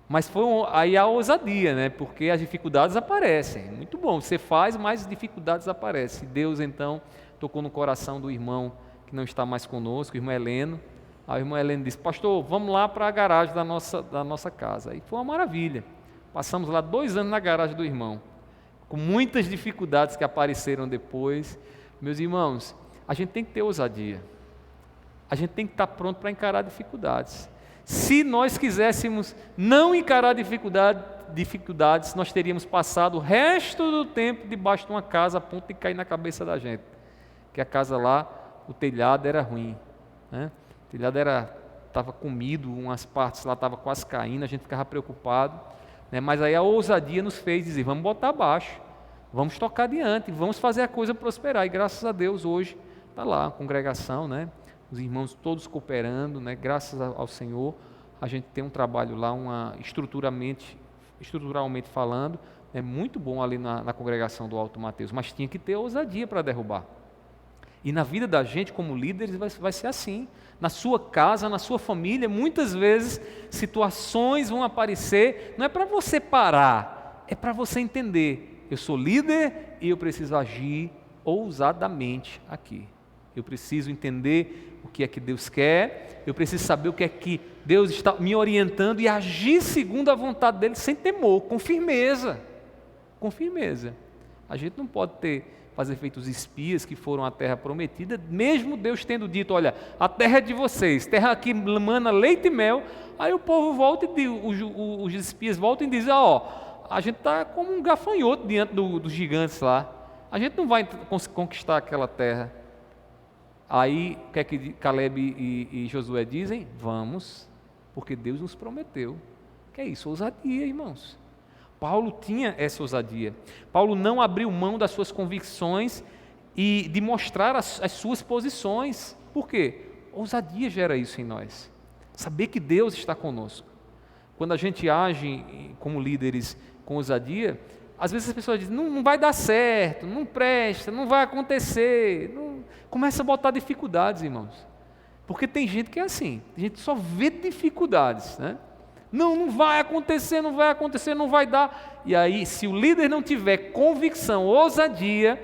Mas foi aí a ousadia, né, porque as dificuldades aparecem. Muito bom, você faz, mas dificuldades aparecem. Deus então tocou no coração do irmão que não está mais conosco, o irmão Heleno. Aí o irmão Heleno disse, pastor, vamos lá para a garagem da nossa casa. E foi uma maravilha. Passamos lá 2 anos na garagem do irmão, com muitas dificuldades que apareceram depois. Meus irmãos, a gente tem que ter ousadia. A gente tem que estar pronto para encarar dificuldades. Se nós quiséssemos não encarar dificuldades, nós teríamos passado o resto do tempo debaixo de uma casa a ponto de cair na cabeça da gente. Que a casa lá, o telhado era ruim, né? O telhado estava comido, umas partes lá estavam quase caindo, a gente ficava preocupado, né? Mas aí a ousadia nos fez dizer, vamos botar abaixo, vamos tocar adiante, vamos fazer a coisa prosperar. E graças a Deus hoje está lá a congregação, né? Os irmãos todos cooperando, né? Graças ao Senhor, a gente tem um trabalho lá, estruturalmente falando, é muito bom ali na congregação do Alto Mateus, mas tinha que ter ousadia para derrubar. E na vida da gente como líderes vai ser assim. Na sua casa, na sua família, muitas vezes situações vão aparecer, não é para você parar, é para você entender, eu sou líder e eu preciso agir ousadamente aqui. Eu preciso entender o que é que Deus quer, eu preciso saber o que é que Deus está me orientando e agir segundo a vontade dEle sem temor, com firmeza. Com firmeza. A gente não pode fazer feito os espias que foram à terra prometida, mesmo Deus tendo dito, olha, a terra é de vocês, terra que mana leite e mel. Aí o povo volta e os espias voltam e dizem, a gente está como um gafanhoto diante dos gigantes lá, a gente não vai conquistar aquela terra. Aí o que é que Caleb e Josué dizem? Vamos, porque Deus nos prometeu. Que é isso? Ousadia, irmãos. Paulo tinha essa ousadia. Paulo não abriu mão das suas convicções e de mostrar as suas posições. Por quê? Ousadia gera isso em nós. Saber que Deus está conosco. Quando a gente age como líderes com ousadia, às vezes as pessoas dizem, não vai dar certo, não presta, não vai acontecer. Começa a botar dificuldades, irmãos. Porque tem gente que é assim, a gente só vê dificuldades, né? Não vai acontecer, não vai dar. E aí, se o líder não tiver convicção, ousadia,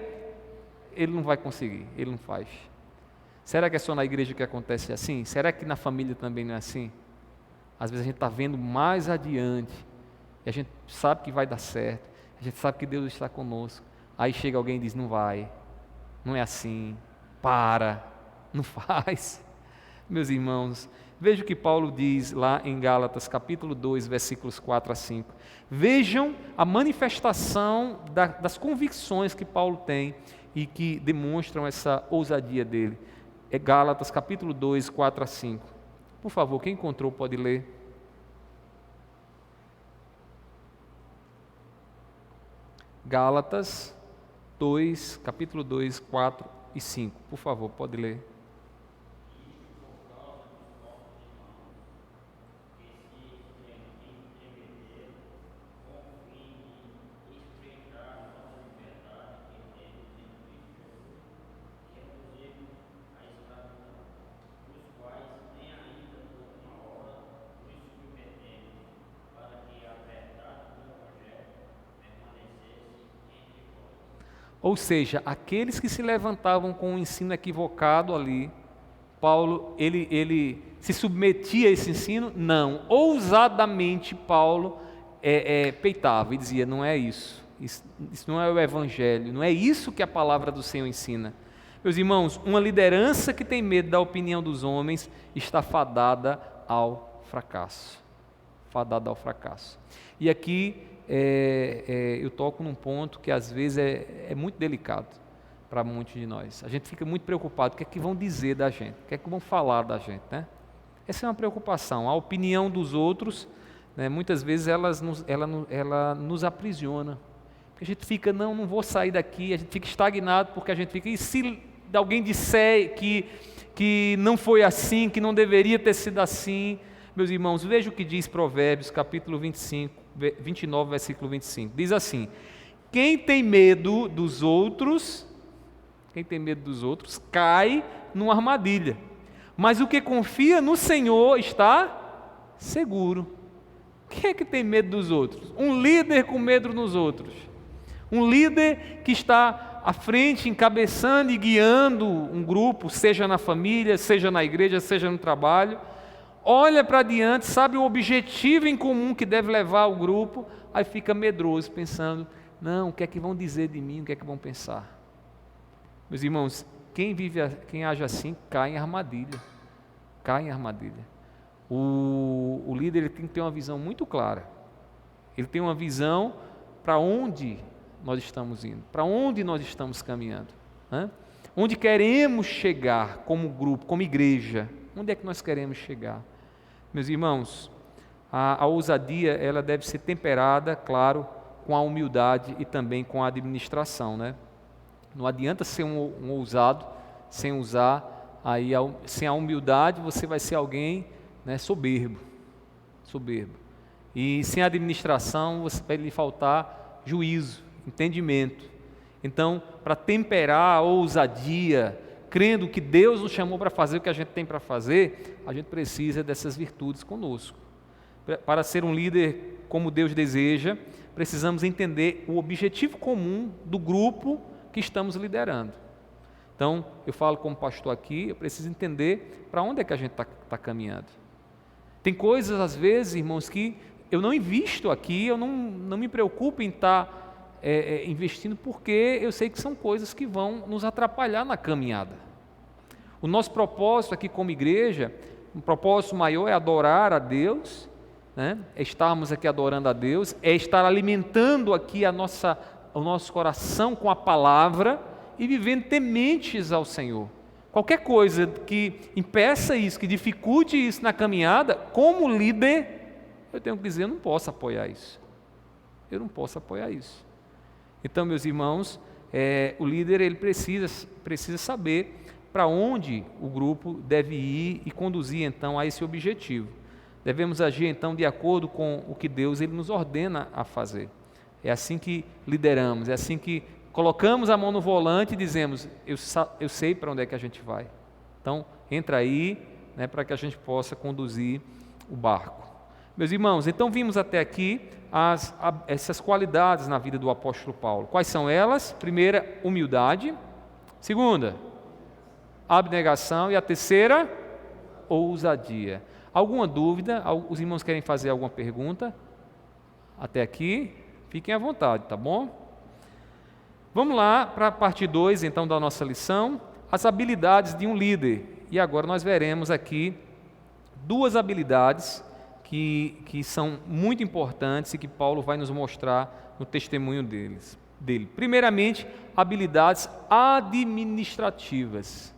ele não vai conseguir, ele não faz. Será que é só na igreja que acontece assim? Será que na família também não é assim? Às vezes a gente está vendo mais adiante, e a gente sabe que vai dar certo, a gente sabe que Deus está conosco. Aí chega alguém e diz, não vai, não é assim, não faz. Meus irmãos, veja o que Paulo diz lá em Gálatas, capítulo 2, versículos 4 a 5. Vejam a manifestação das convicções que Paulo tem e que demonstram essa ousadia dele. É Gálatas, capítulo 2, 4 a 5. Por favor, quem encontrou pode ler. Gálatas 2, capítulo 2, 4 e 5. Por favor, pode ler. Ou seja, aqueles que se levantavam com um ensino equivocado ali, Paulo, ele se submetia a esse ensino? Não. Ousadamente Paulo peitava e dizia, não é isso não é o evangelho, não é isso que a palavra do Senhor ensina. Meus irmãos, uma liderança que tem medo da opinião dos homens está fadada ao fracasso. Fadada ao fracasso. E aqui eu toco num ponto que às vezes é muito delicado para muitos de nós. A gente fica muito preocupado, o que é que vão dizer da gente, o que é que vão falar da gente, né? Essa é uma preocupação. A opinião dos outros, né, muitas vezes ela nos aprisiona. Porque a gente fica, não vou sair daqui, a gente fica estagnado porque a gente fica, e se alguém disser que não foi assim, que não deveria ter sido assim? Meus irmãos, veja o que diz Provérbios, capítulo 29, versículo 25. Diz assim, quem tem medo dos outros, cai numa armadilha. Mas o que confia no Senhor está seguro. Quem é que tem medo dos outros? Um líder com medo nos outros. Um líder que está à frente, encabeçando e guiando um grupo, seja na família, seja na igreja, seja no trabalho, olha para diante, sabe o objetivo em comum que deve levar o grupo, aí fica medroso, pensando, não, o que é que vão dizer de mim, o que é que vão pensar? Meus irmãos, quem age assim, cai em armadilha. O líder ele tem que ter uma visão muito clara. Ele tem uma visão para onde nós estamos indo, para onde nós estamos caminhando, né? Onde queremos chegar como grupo, como igreja, onde é que nós queremos chegar? Meus irmãos, a ousadia ela deve ser temperada, claro, com a humildade e também com a administração, né? Não adianta ser um ousado sem usar, sem a humildade você vai ser alguém, né, soberbo. E sem a administração vai lhe faltar juízo, entendimento. Então, para temperar a ousadia, crendo que Deus nos chamou para fazer o que a gente tem para fazer, a gente precisa dessas virtudes conosco. Para ser um líder como Deus deseja, precisamos entender o objetivo comum do grupo que estamos liderando. Então, eu falo como pastor aqui, eu preciso entender para onde é que a gente está caminhando. Tem coisas, às vezes, irmãos, que eu não invisto aqui, eu não me preocupo em estar investindo, porque eu sei que são coisas que vão nos atrapalhar na caminhada. O nosso propósito aqui como igreja, um propósito maior é adorar a Deus, né? É estarmos aqui adorando a Deus, é estar alimentando aqui o nosso coração com a palavra e vivendo tementes ao Senhor. Qualquer coisa que impeça isso, que dificulte isso na caminhada, como líder, eu tenho que dizer, eu não posso apoiar isso. Então, meus irmãos, o líder ele precisa saber para onde o grupo deve ir e conduzir então a esse objetivo. Devemos agir então de acordo com o que Deus ele nos ordena a fazer. É assim que lideramos, é assim que colocamos a mão no volante e dizemos, eu sei para onde é que a gente vai. Então, entra aí, né, para que a gente possa conduzir o barco. Meus irmãos, então vimos até aqui essas qualidades na vida do apóstolo Paulo. Quais são elas? Primeira, humildade. Segunda, abnegação. E a terceira, ousadia. Alguma dúvida? Os irmãos querem fazer alguma pergunta? Até aqui? Fiquem à vontade, tá bom? Vamos lá para a parte 2, então, da nossa lição. As habilidades de um líder. E agora nós veremos aqui duas habilidades que são muito importantes e que Paulo vai nos mostrar no testemunho dele. Primeiramente, habilidades administrativas.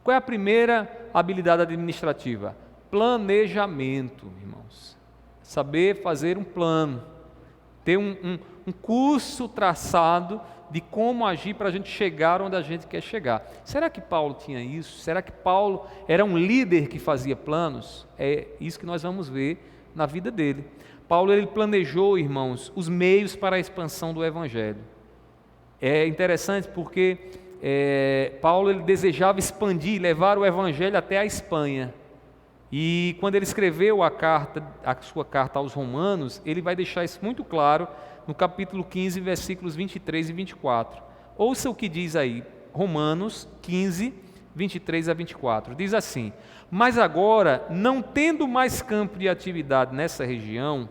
Qual é a primeira habilidade administrativa? Planejamento, irmãos. Saber fazer um plano, ter um curso traçado de como agir para a gente chegar onde a gente quer chegar. Será que Paulo tinha isso? Será que Paulo era um líder que fazia planos? É isso que nós vamos ver na vida dele. Paulo ele planejou, irmãos, os meios para a expansão do Evangelho. É interessante porque Paulo ele desejava expandir, levar o Evangelho até a Espanha. E quando ele escreveu a sua carta aos Romanos, ele vai deixar isso muito claro no capítulo 15, versículos 23 e 24. Ouça o que diz aí, Romanos 15, 23 a 24. Diz assim: mas agora, não tendo mais campo de atividade nesta região,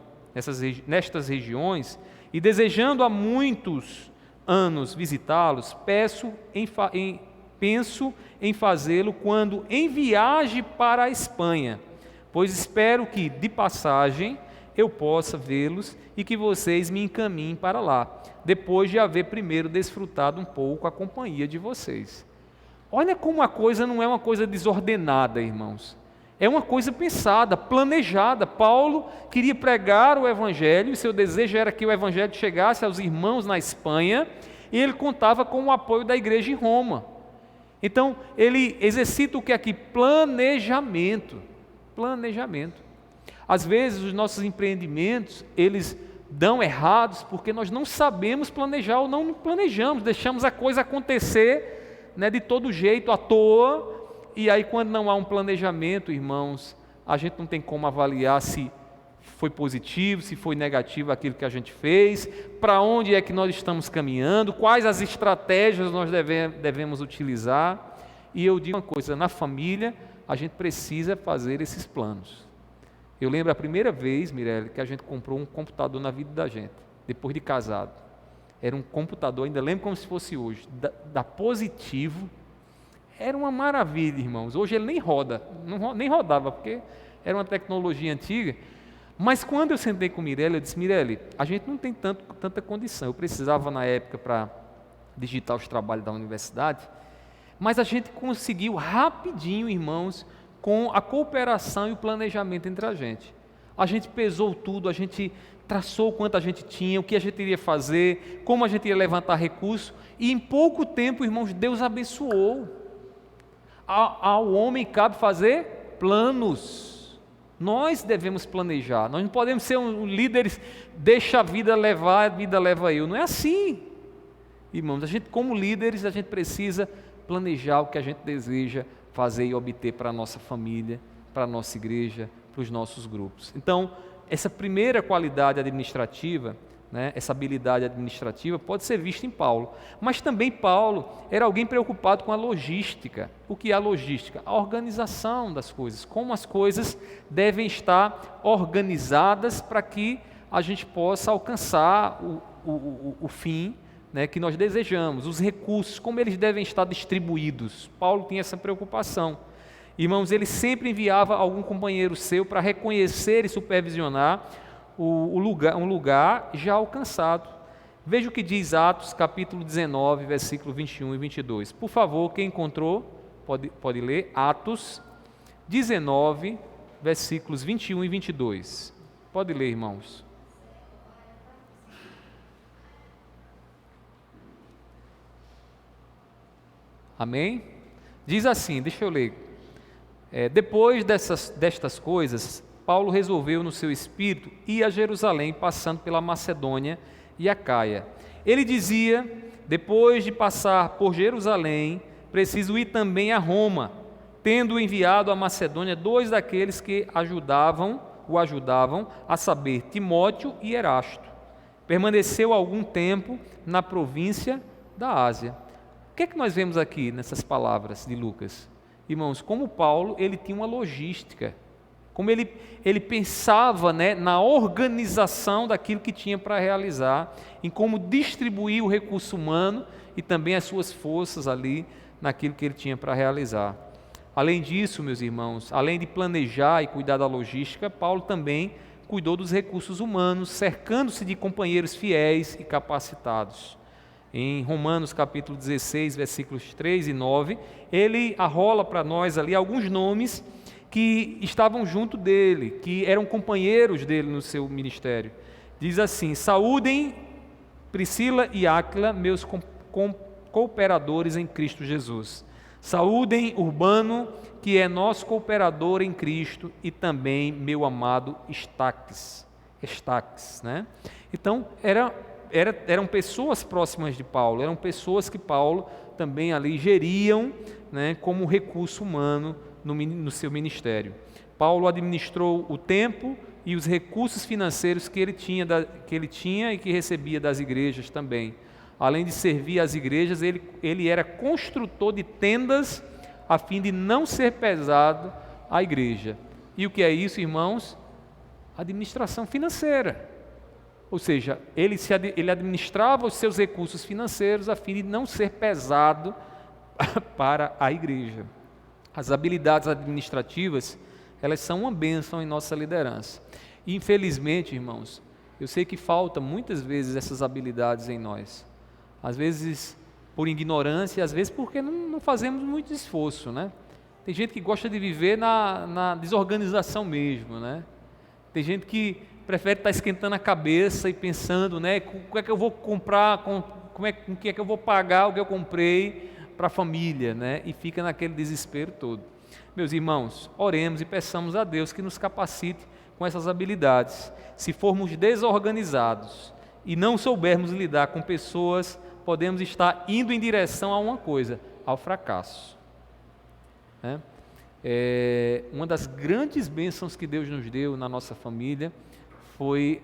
nestas regiões, e desejando há muitos anos visitá-los, penso em fazê-lo quando em viagem para a Espanha, pois espero que, de passagem, eu possa vê-los e que vocês me encaminhem para lá, depois de haver primeiro desfrutado um pouco a companhia de vocês. Olha como a coisa não é uma coisa desordenada, irmãos. É uma coisa pensada, planejada. Paulo queria pregar o Evangelho, e seu desejo era que o Evangelho chegasse aos irmãos na Espanha, e ele contava com o apoio da igreja em Roma. Então, ele exercita o que é aqui? Planejamento. Às vezes, os nossos empreendimentos, eles dão errados porque nós não sabemos planejar ou não planejamos, deixamos a coisa acontecer, né, de todo jeito, à toa, e aí quando não há um planejamento, irmãos, a gente não tem como avaliar se foi positivo, se foi negativo aquilo que a gente fez, para onde é que nós estamos caminhando, quais as estratégias nós devemos utilizar. E eu digo uma coisa, na família a gente precisa fazer esses planos. Eu lembro a primeira vez, Mirelle, que a gente comprou um computador na vida da gente, depois de casado. Era um computador, ainda lembro como se fosse hoje, da Positivo. Era uma maravilha, irmãos. Hoje ele nem roda, nem rodava, porque era uma tecnologia antiga. Mas quando eu sentei com Mirelle, eu disse, Mirelle, a gente não tem tanta condição. Eu precisava na época para digitar os trabalhos da universidade, mas a gente conseguiu rapidinho, irmãos, com a cooperação e o planejamento entre a gente. A gente pesou tudo, a gente traçou o quanto a gente tinha, o que a gente iria fazer, como a gente ia levantar recursos, e em pouco tempo, irmãos, Deus abençoou. Ao homem cabe fazer planos. Nós devemos planejar, nós não podemos ser líderes, deixa a vida levar, a vida leva eu. Não é assim, irmãos. A gente, como líderes, a gente precisa planejar o que a gente deseja fazer e obter para a nossa família, para a nossa igreja, para os nossos grupos. Então, essa primeira qualidade administrativa, né, essa habilidade administrativa pode ser vista em Paulo, mas também Paulo era alguém preocupado com a logística. O que é a logística? A organização das coisas, como as coisas devem estar organizadas para que a gente possa alcançar o fim, né, que nós desejamos, os recursos, como eles devem estar distribuídos. Paulo tinha essa preocupação. Irmãos, ele sempre enviava algum companheiro seu para reconhecer e supervisionar um lugar já alcançado. Veja o que diz Atos capítulo 19, versículo 21 e 22. Por favor, quem encontrou, pode ler. Atos 19, versículos 21 e 22. Pode ler, irmãos. Amém? Diz assim, deixa eu ler. Depois destas coisas, Paulo resolveu no seu espírito ir a Jerusalém, passando pela Macedônia e a Caia. Ele dizia, depois de passar por Jerusalém, preciso ir também a Roma, tendo enviado à Macedônia 2 daqueles que o ajudavam, a saber, Timóteo e Erasto. Permaneceu algum tempo na província da Ásia. O que é que nós vemos aqui nessas palavras de Lucas? Irmãos, como Paulo, ele tinha uma logística, como ele pensava, né, na organização daquilo que tinha para realizar, em como distribuir o recurso humano e também as suas forças ali naquilo que ele tinha para realizar. Além disso, meus irmãos, além de planejar e cuidar da logística, Paulo também cuidou dos recursos humanos, cercando-se de companheiros fiéis e capacitados. Em Romanos capítulo 16, versículos 3 e 9, ele arrola para nós ali alguns nomes que estavam junto dele, que eram companheiros dele no seu ministério. Diz assim, saúdem Priscila e Áquila, meus cooperadores em Cristo Jesus. Saúdem Urbano, que é nosso cooperador em Cristo, e também meu amado Estaques, né? Então, eram pessoas próximas de Paulo, eram pessoas que Paulo também ali geriam, né, como recurso humano no seu ministério. Paulo administrou o tempo e os recursos financeiros que ele tinha e que recebia das igrejas também. Além de servir as igrejas, ele era construtor de tendas a fim de não ser pesado à igreja. E o que é isso, irmãos? Administração financeira. Ou seja, ele administrava os seus recursos financeiros a fim de não ser pesado para a igreja. As habilidades administrativas, elas são uma bênção em nossa liderança. E, infelizmente, irmãos, eu sei que falta muitas vezes essas habilidades em nós. Às vezes por ignorância, às vezes porque não fazemos muito esforço, né? Tem gente que gosta de viver na desorganização mesmo, né? Tem gente que prefere estar esquentando a cabeça e pensando, né, o que é que eu vou comprar, com que é que eu vou pagar o que eu comprei para a família, né, e fica naquele desespero todo. Meus irmãos, oremos e peçamos a Deus que nos capacite com essas habilidades. Se formos desorganizados e não soubermos lidar com pessoas, podemos estar indo em direção a uma coisa, ao fracasso. Uma das grandes bênçãos que Deus nos deu na nossa família foi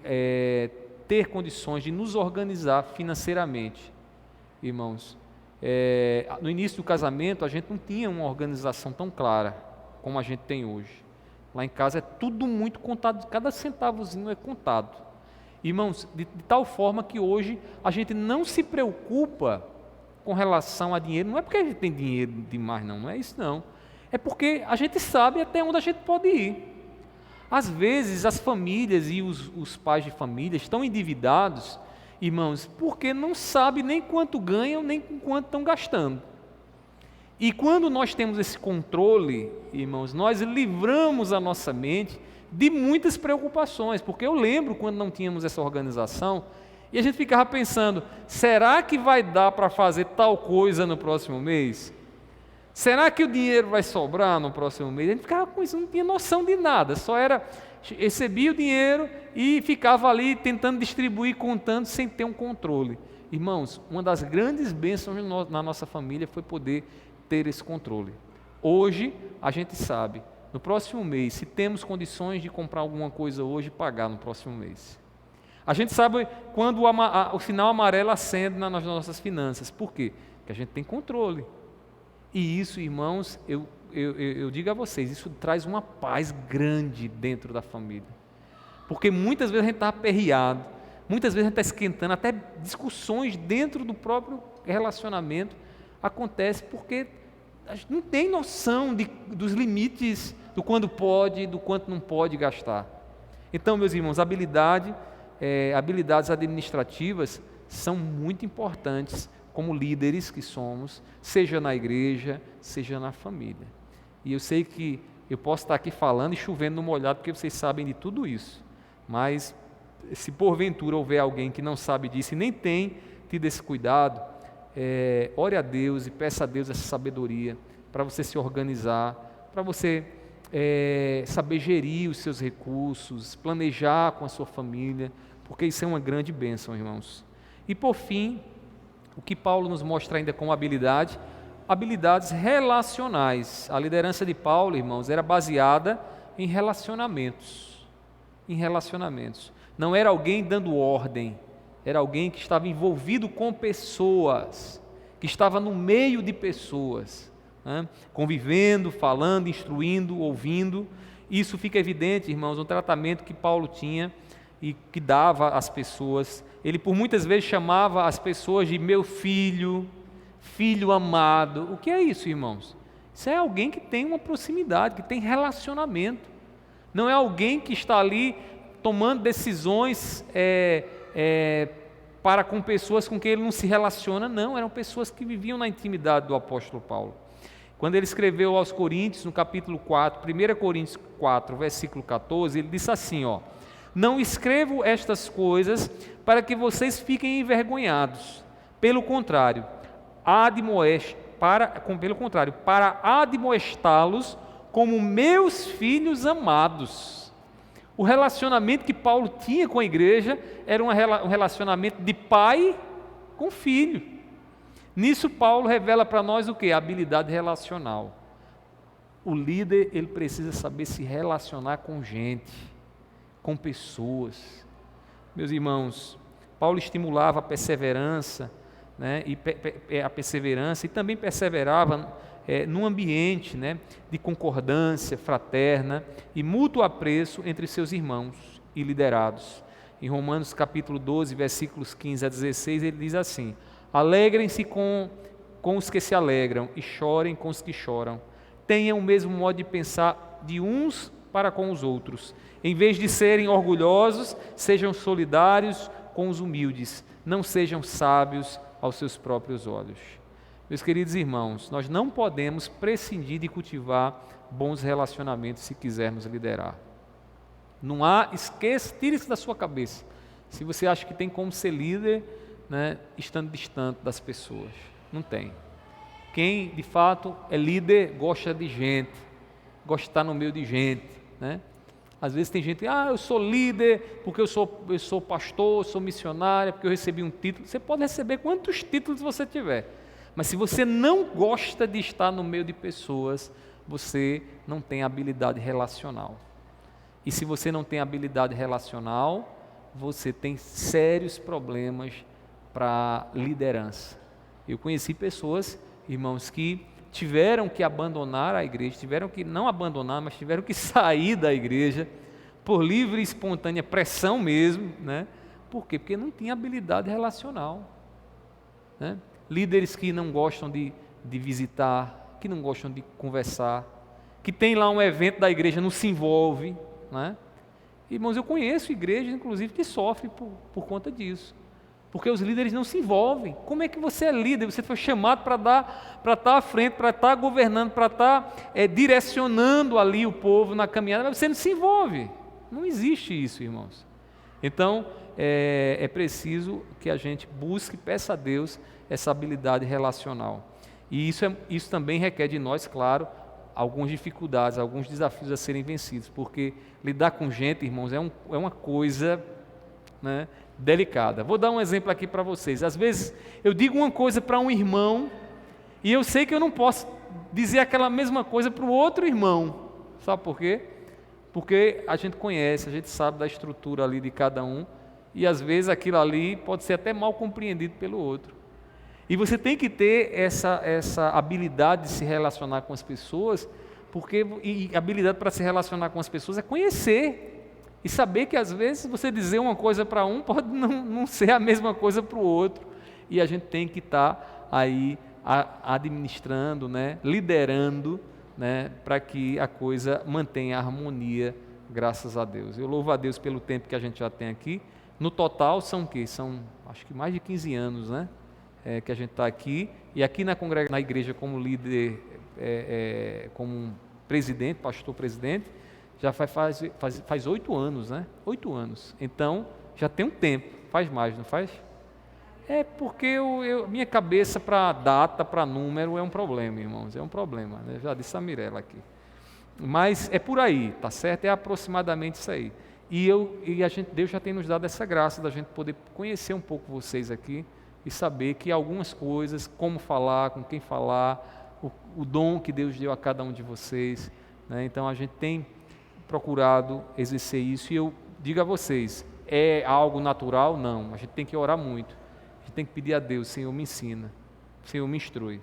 ter condições de nos organizar financeiramente. Irmãos, no início do casamento a gente não tinha uma organização tão clara como a gente tem hoje. Lá em casa é tudo muito contado, cada centavozinho é contado. Irmãos, de tal forma que hoje a gente não se preocupa com relação a dinheiro. Não é porque a gente tem dinheiro demais, não é isso não. É porque a gente sabe até onde a gente pode ir. Às vezes as famílias e os pais de família estão endividados, irmãos, porque não sabem nem quanto ganham, nem quanto estão gastando. E quando nós temos esse controle, irmãos, nós livramos a nossa mente de muitas preocupações, porque eu lembro quando não tínhamos essa organização, e a gente ficava pensando, será que vai dar para fazer tal coisa no próximo mês? Será que o dinheiro vai sobrar no próximo mês? A gente ficava com isso, não tinha noção de nada, só recebia o dinheiro e ficava ali tentando distribuir, contando, sem ter um controle. Irmãos, uma das grandes bênçãos na nossa família foi poder ter esse controle. Hoje, a gente sabe, no próximo mês, se temos condições de comprar alguma coisa hoje e pagar no próximo mês. A gente sabe quando o sinal amarelo acende nas nossas finanças. Por quê? Porque a gente tem controle. E isso, irmãos, eu digo a vocês, isso traz uma paz grande dentro da família. Porque muitas vezes a gente está aperreado, muitas vezes a gente está esquentando, até discussões dentro do próprio relacionamento acontecem porque a gente não tem noção dos limites, do quando pode, do quanto não pode gastar. Então, meus irmãos, habilidades administrativas são muito importantes como líderes que somos, seja na igreja, seja na família. E eu sei que eu posso estar aqui falando e chovendo no molhado, porque vocês sabem de tudo isso, mas se porventura houver alguém que não sabe disso e nem tem tido esse cuidado, ore a Deus e peça a Deus essa sabedoria para você se organizar, para você saber gerir os seus recursos, planejar com a sua família, porque isso é uma grande bênção, irmãos. E por fim, o que Paulo nos mostra ainda como habilidades relacionais. A liderança de Paulo, irmãos, era baseada em relacionamentos. Não era alguém dando ordem, era alguém que estava envolvido com pessoas, que estava no meio de pessoas, convivendo, falando, instruindo, ouvindo. Isso fica evidente, irmãos, no tratamento que Paulo tinha e que dava às pessoas. Ele por muitas vezes chamava as pessoas de meu filho, filho amado. O que é isso, irmãos? Isso é alguém que tem uma proximidade, que tem relacionamento. Não é alguém que está ali tomando decisões para com pessoas com quem ele não se relaciona, não. Eram pessoas que viviam na intimidade do apóstolo Paulo. Quando ele escreveu aos Coríntios, no capítulo 4, 1 Coríntios 4, versículo 14, ele disse assim, não escrevo estas coisas para que vocês fiquem envergonhados. Pelo contrário, para admoestá-los como meus filhos amados. O relacionamento que Paulo tinha com a igreja era um relacionamento de pai com filho. Nisso Paulo revela para nós o que? A habilidade relacional. O líder, ele precisa saber se relacionar com gente, com pessoas. Meus irmãos, Paulo estimulava a perseverança, e também perseverava num ambiente de concordância fraterna e mútuo apreço entre seus irmãos e liderados. Em Romanos capítulo 12, versículos 15 a 16, ele diz assim: alegrem-se com os que se alegram e chorem com os que choram. Tenham o mesmo modo de pensar de uns para com os outros. Em vez de serem orgulhosos, sejam solidários com os humildes. Não sejam sábios aos seus próprios olhos. Meus queridos irmãos, nós não podemos prescindir de cultivar bons relacionamentos se quisermos liderar. Não há, tire isso da sua cabeça. Se você acha que tem como ser líder, estando distante das pessoas. Não tem. Quem de fato é líder gosta de gente, gosta de estar no meio de gente, Às vezes tem gente, eu sou líder porque eu sou pastor, eu sou missionário, porque eu recebi um título. Você pode receber quantos títulos você tiver, mas se você não gosta de estar no meio de pessoas, você não tem habilidade relacional. E se você não tem habilidade relacional, você tem sérios problemas para liderança. Eu conheci pessoas, irmãos, que tiveram que abandonar a igreja, tiveram que não abandonar, mas tiveram que sair da igreja por livre e espontânea pressão mesmo, né? Por quê? Porque não tinha habilidade relacional, né? Líderes que não gostam de visitar, que não gostam de conversar, que tem lá um evento da igreja, não se envolve, né? Irmãos, eu conheço igrejas, inclusive, que sofrem por conta disso, porque os líderes não se envolvem. Como é que você é líder? Você foi chamado para estar à frente, para estar governando, para estar direcionando ali o povo na caminhada, mas você não se envolve. Não existe isso, irmãos. Então, é preciso que a gente busque, peça a Deus essa habilidade relacional. E isso também requer de nós, claro, algumas dificuldades, alguns desafios a serem vencidos, porque lidar com gente, irmãos, é uma coisa, né, delicada. Vou dar um exemplo aqui para vocês. Às vezes eu digo uma coisa para um irmão e eu sei que eu não posso dizer aquela mesma coisa para o outro irmão. Sabe por quê? Porque a gente conhece, a gente sabe da estrutura ali de cada um e às vezes aquilo ali pode ser até mal compreendido pelo outro. E você tem que ter essa habilidade de se relacionar com as pessoas, porque a habilidade para se relacionar com as pessoas é conhecer e saber que às vezes você dizer uma coisa para um pode não ser a mesma coisa para o outro, e a gente tem que estar aí administrando, né, liderando, né, para que a coisa mantenha a harmonia, graças a Deus. Eu louvo a Deus pelo tempo que a gente já tem aqui. No total são o quê? São acho que mais de 15 anos, né? Que a gente está aqui, e aqui na igreja como líder, como presidente, pastor presidente, já faz 8 anos, né? 8 anos. Então, já tem um tempo, faz mais, não faz? É porque minha cabeça para data, para número é um problema, irmãos, é um problema, né? Já disse a Mirella aqui. Mas é por aí, tá certo? É aproximadamente isso aí. Deus já tem nos dado essa graça da gente poder conhecer um pouco vocês aqui, e saber que algumas coisas, como falar, com quem falar, o dom que Deus deu a cada um de vocês, né? Então a gente tem procurado exercer isso, e eu digo a vocês, é algo natural? Não, a gente tem que orar muito, a gente tem que pedir a Deus: Senhor, me ensina, Senhor, me instrui.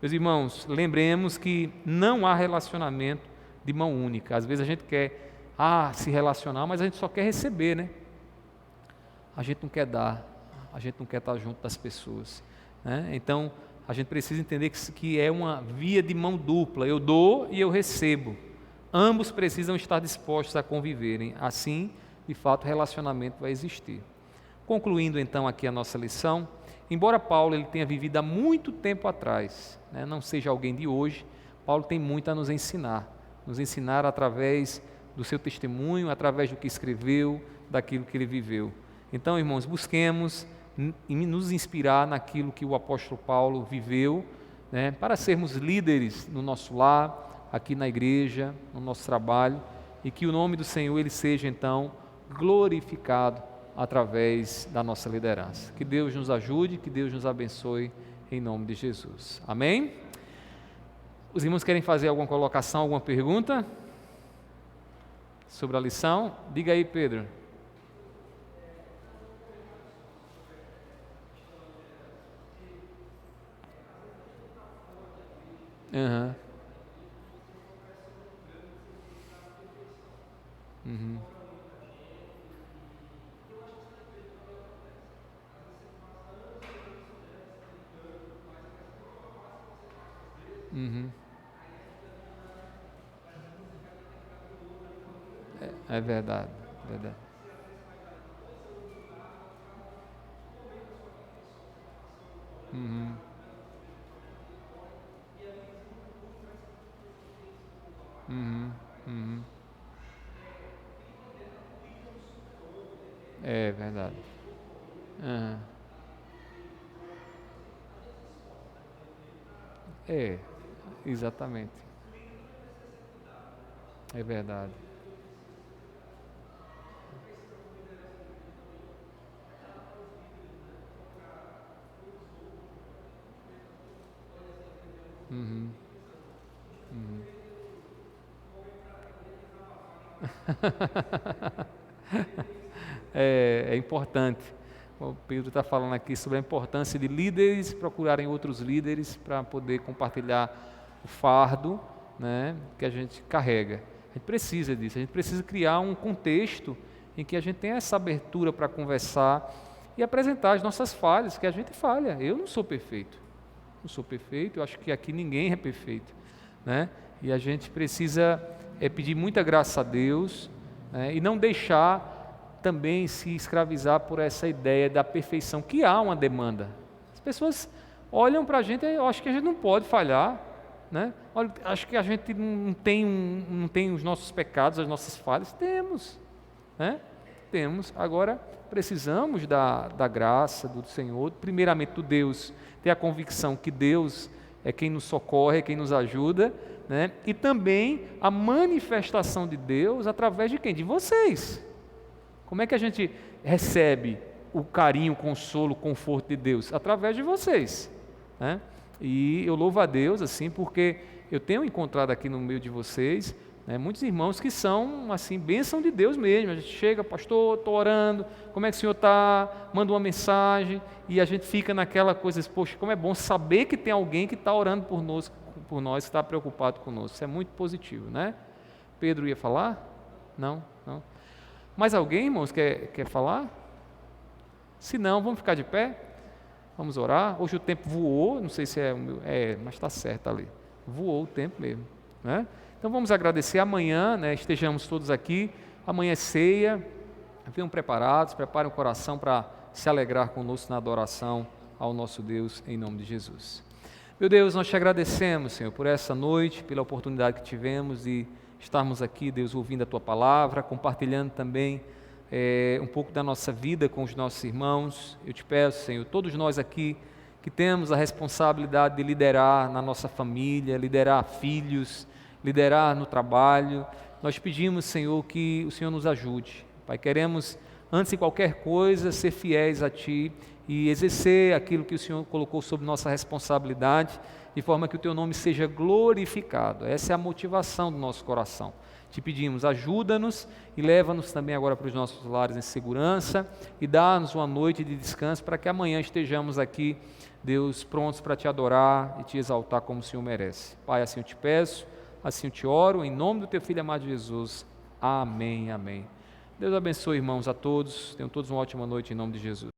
Meus irmãos, lembremos que não há relacionamento de mão única. Às vezes a gente quer se relacionar, mas a gente só quer receber, né? A gente não quer dar, a gente não quer estar junto das pessoas, né? Então, a gente precisa entender que é uma via de mão dupla, eu dou e eu recebo. Ambos precisam estar dispostos a conviverem, assim, de fato, o relacionamento vai existir. Concluindo então aqui a nossa lição, embora Paulo ele tenha vivido há muito tempo atrás, né, não seja alguém de hoje, Paulo tem muito a nos ensinar através do seu testemunho, através do que escreveu, daquilo que ele viveu. Então, irmãos, busquemos nos inspirar naquilo que o apóstolo Paulo viveu, né, para sermos líderes no nosso lar, aqui na igreja, no nosso trabalho, e que o nome do Senhor ele seja então glorificado através da nossa liderança. Que Deus nos ajude, que Deus nos abençoe, em nome de Jesus. Amém? Os irmãos querem fazer alguma colocação, alguma pergunta sobre a lição? Diga aí, Pedro. Uhum. Uhum. Uhum. É verdade, verdade. Uhum. Uhum. Uhum. É verdade. Uhum. É, exatamente. É verdade. Uhum. Uhum. É importante. O Pedro está falando aqui sobre a importância de líderes procurarem outros líderes para poder compartilhar o fardo, né, que a gente carrega. A gente precisa disso, a gente precisa criar um contexto em que a gente tenha essa abertura para conversar e apresentar as nossas falhas, que a gente falha. Eu não sou perfeito, não sou perfeito, eu acho que aqui ninguém é perfeito, né? E a gente precisa pedir muita graça a Deus, né, e não deixar também se escravizar por essa ideia da perfeição, que há uma demanda. As pessoas olham para a gente, eu acho que a gente não pode falhar, né? Olha, acho que a gente não tem os nossos pecados, as nossas falhas. Temos, né? Temos. Agora, precisamos da graça do Senhor, primeiramente do Deus, ter a convicção que Deus é quem nos socorre, é quem nos ajuda, né? E também a manifestação de Deus através de quem? De vocês. Como é que a gente recebe o carinho, o consolo, o conforto de Deus? Através de vocês, né? E eu louvo a Deus assim, porque eu tenho encontrado aqui no meio de vocês, né, muitos irmãos que são assim, bênção de Deus mesmo. A gente chega, pastor, estou orando, como é que o senhor está? Manda uma mensagem e a gente fica naquela coisa, poxa, como é bom saber que tem alguém que está orando por nós, que está preocupado conosco. Isso é muito positivo, né? Pedro ia falar? Não, não. Mais alguém, irmãos, quer falar? Se não, vamos ficar de pé? Vamos orar? Hoje o tempo voou, não sei se é o meu... mas está certo ali. Voou o tempo mesmo, né? Então vamos agradecer. Amanhã, né, estejamos todos aqui. Amanhã é ceia. Venham preparados, preparem o coração para se alegrar conosco na adoração ao nosso Deus, em nome de Jesus. Meu Deus, nós te agradecemos, Senhor, por essa noite, pela oportunidade que tivemos de estarmos aqui, Deus, ouvindo a Tua palavra, compartilhando também um pouco da nossa vida com os nossos irmãos. Eu te peço, Senhor, todos nós aqui que temos a responsabilidade de liderar na nossa família, liderar filhos, liderar no trabalho, nós pedimos, Senhor, que o Senhor nos ajude. Pai, queremos, antes de qualquer coisa, ser fiéis a Ti e exercer aquilo que o Senhor colocou sob nossa responsabilidade, de forma que o Teu nome seja glorificado. Essa é a motivação do nosso coração. Te pedimos, ajuda-nos e leva-nos também agora para os nossos lares em segurança e dá-nos uma noite de descanso para que amanhã estejamos aqui, Deus, prontos para Te adorar e Te exaltar como o Senhor merece. Pai, assim eu Te peço, assim eu Te oro, em nome do Teu Filho amado Jesus. Amém, amém. Deus abençoe, irmãos, a todos. Tenham todos uma ótima noite em nome de Jesus.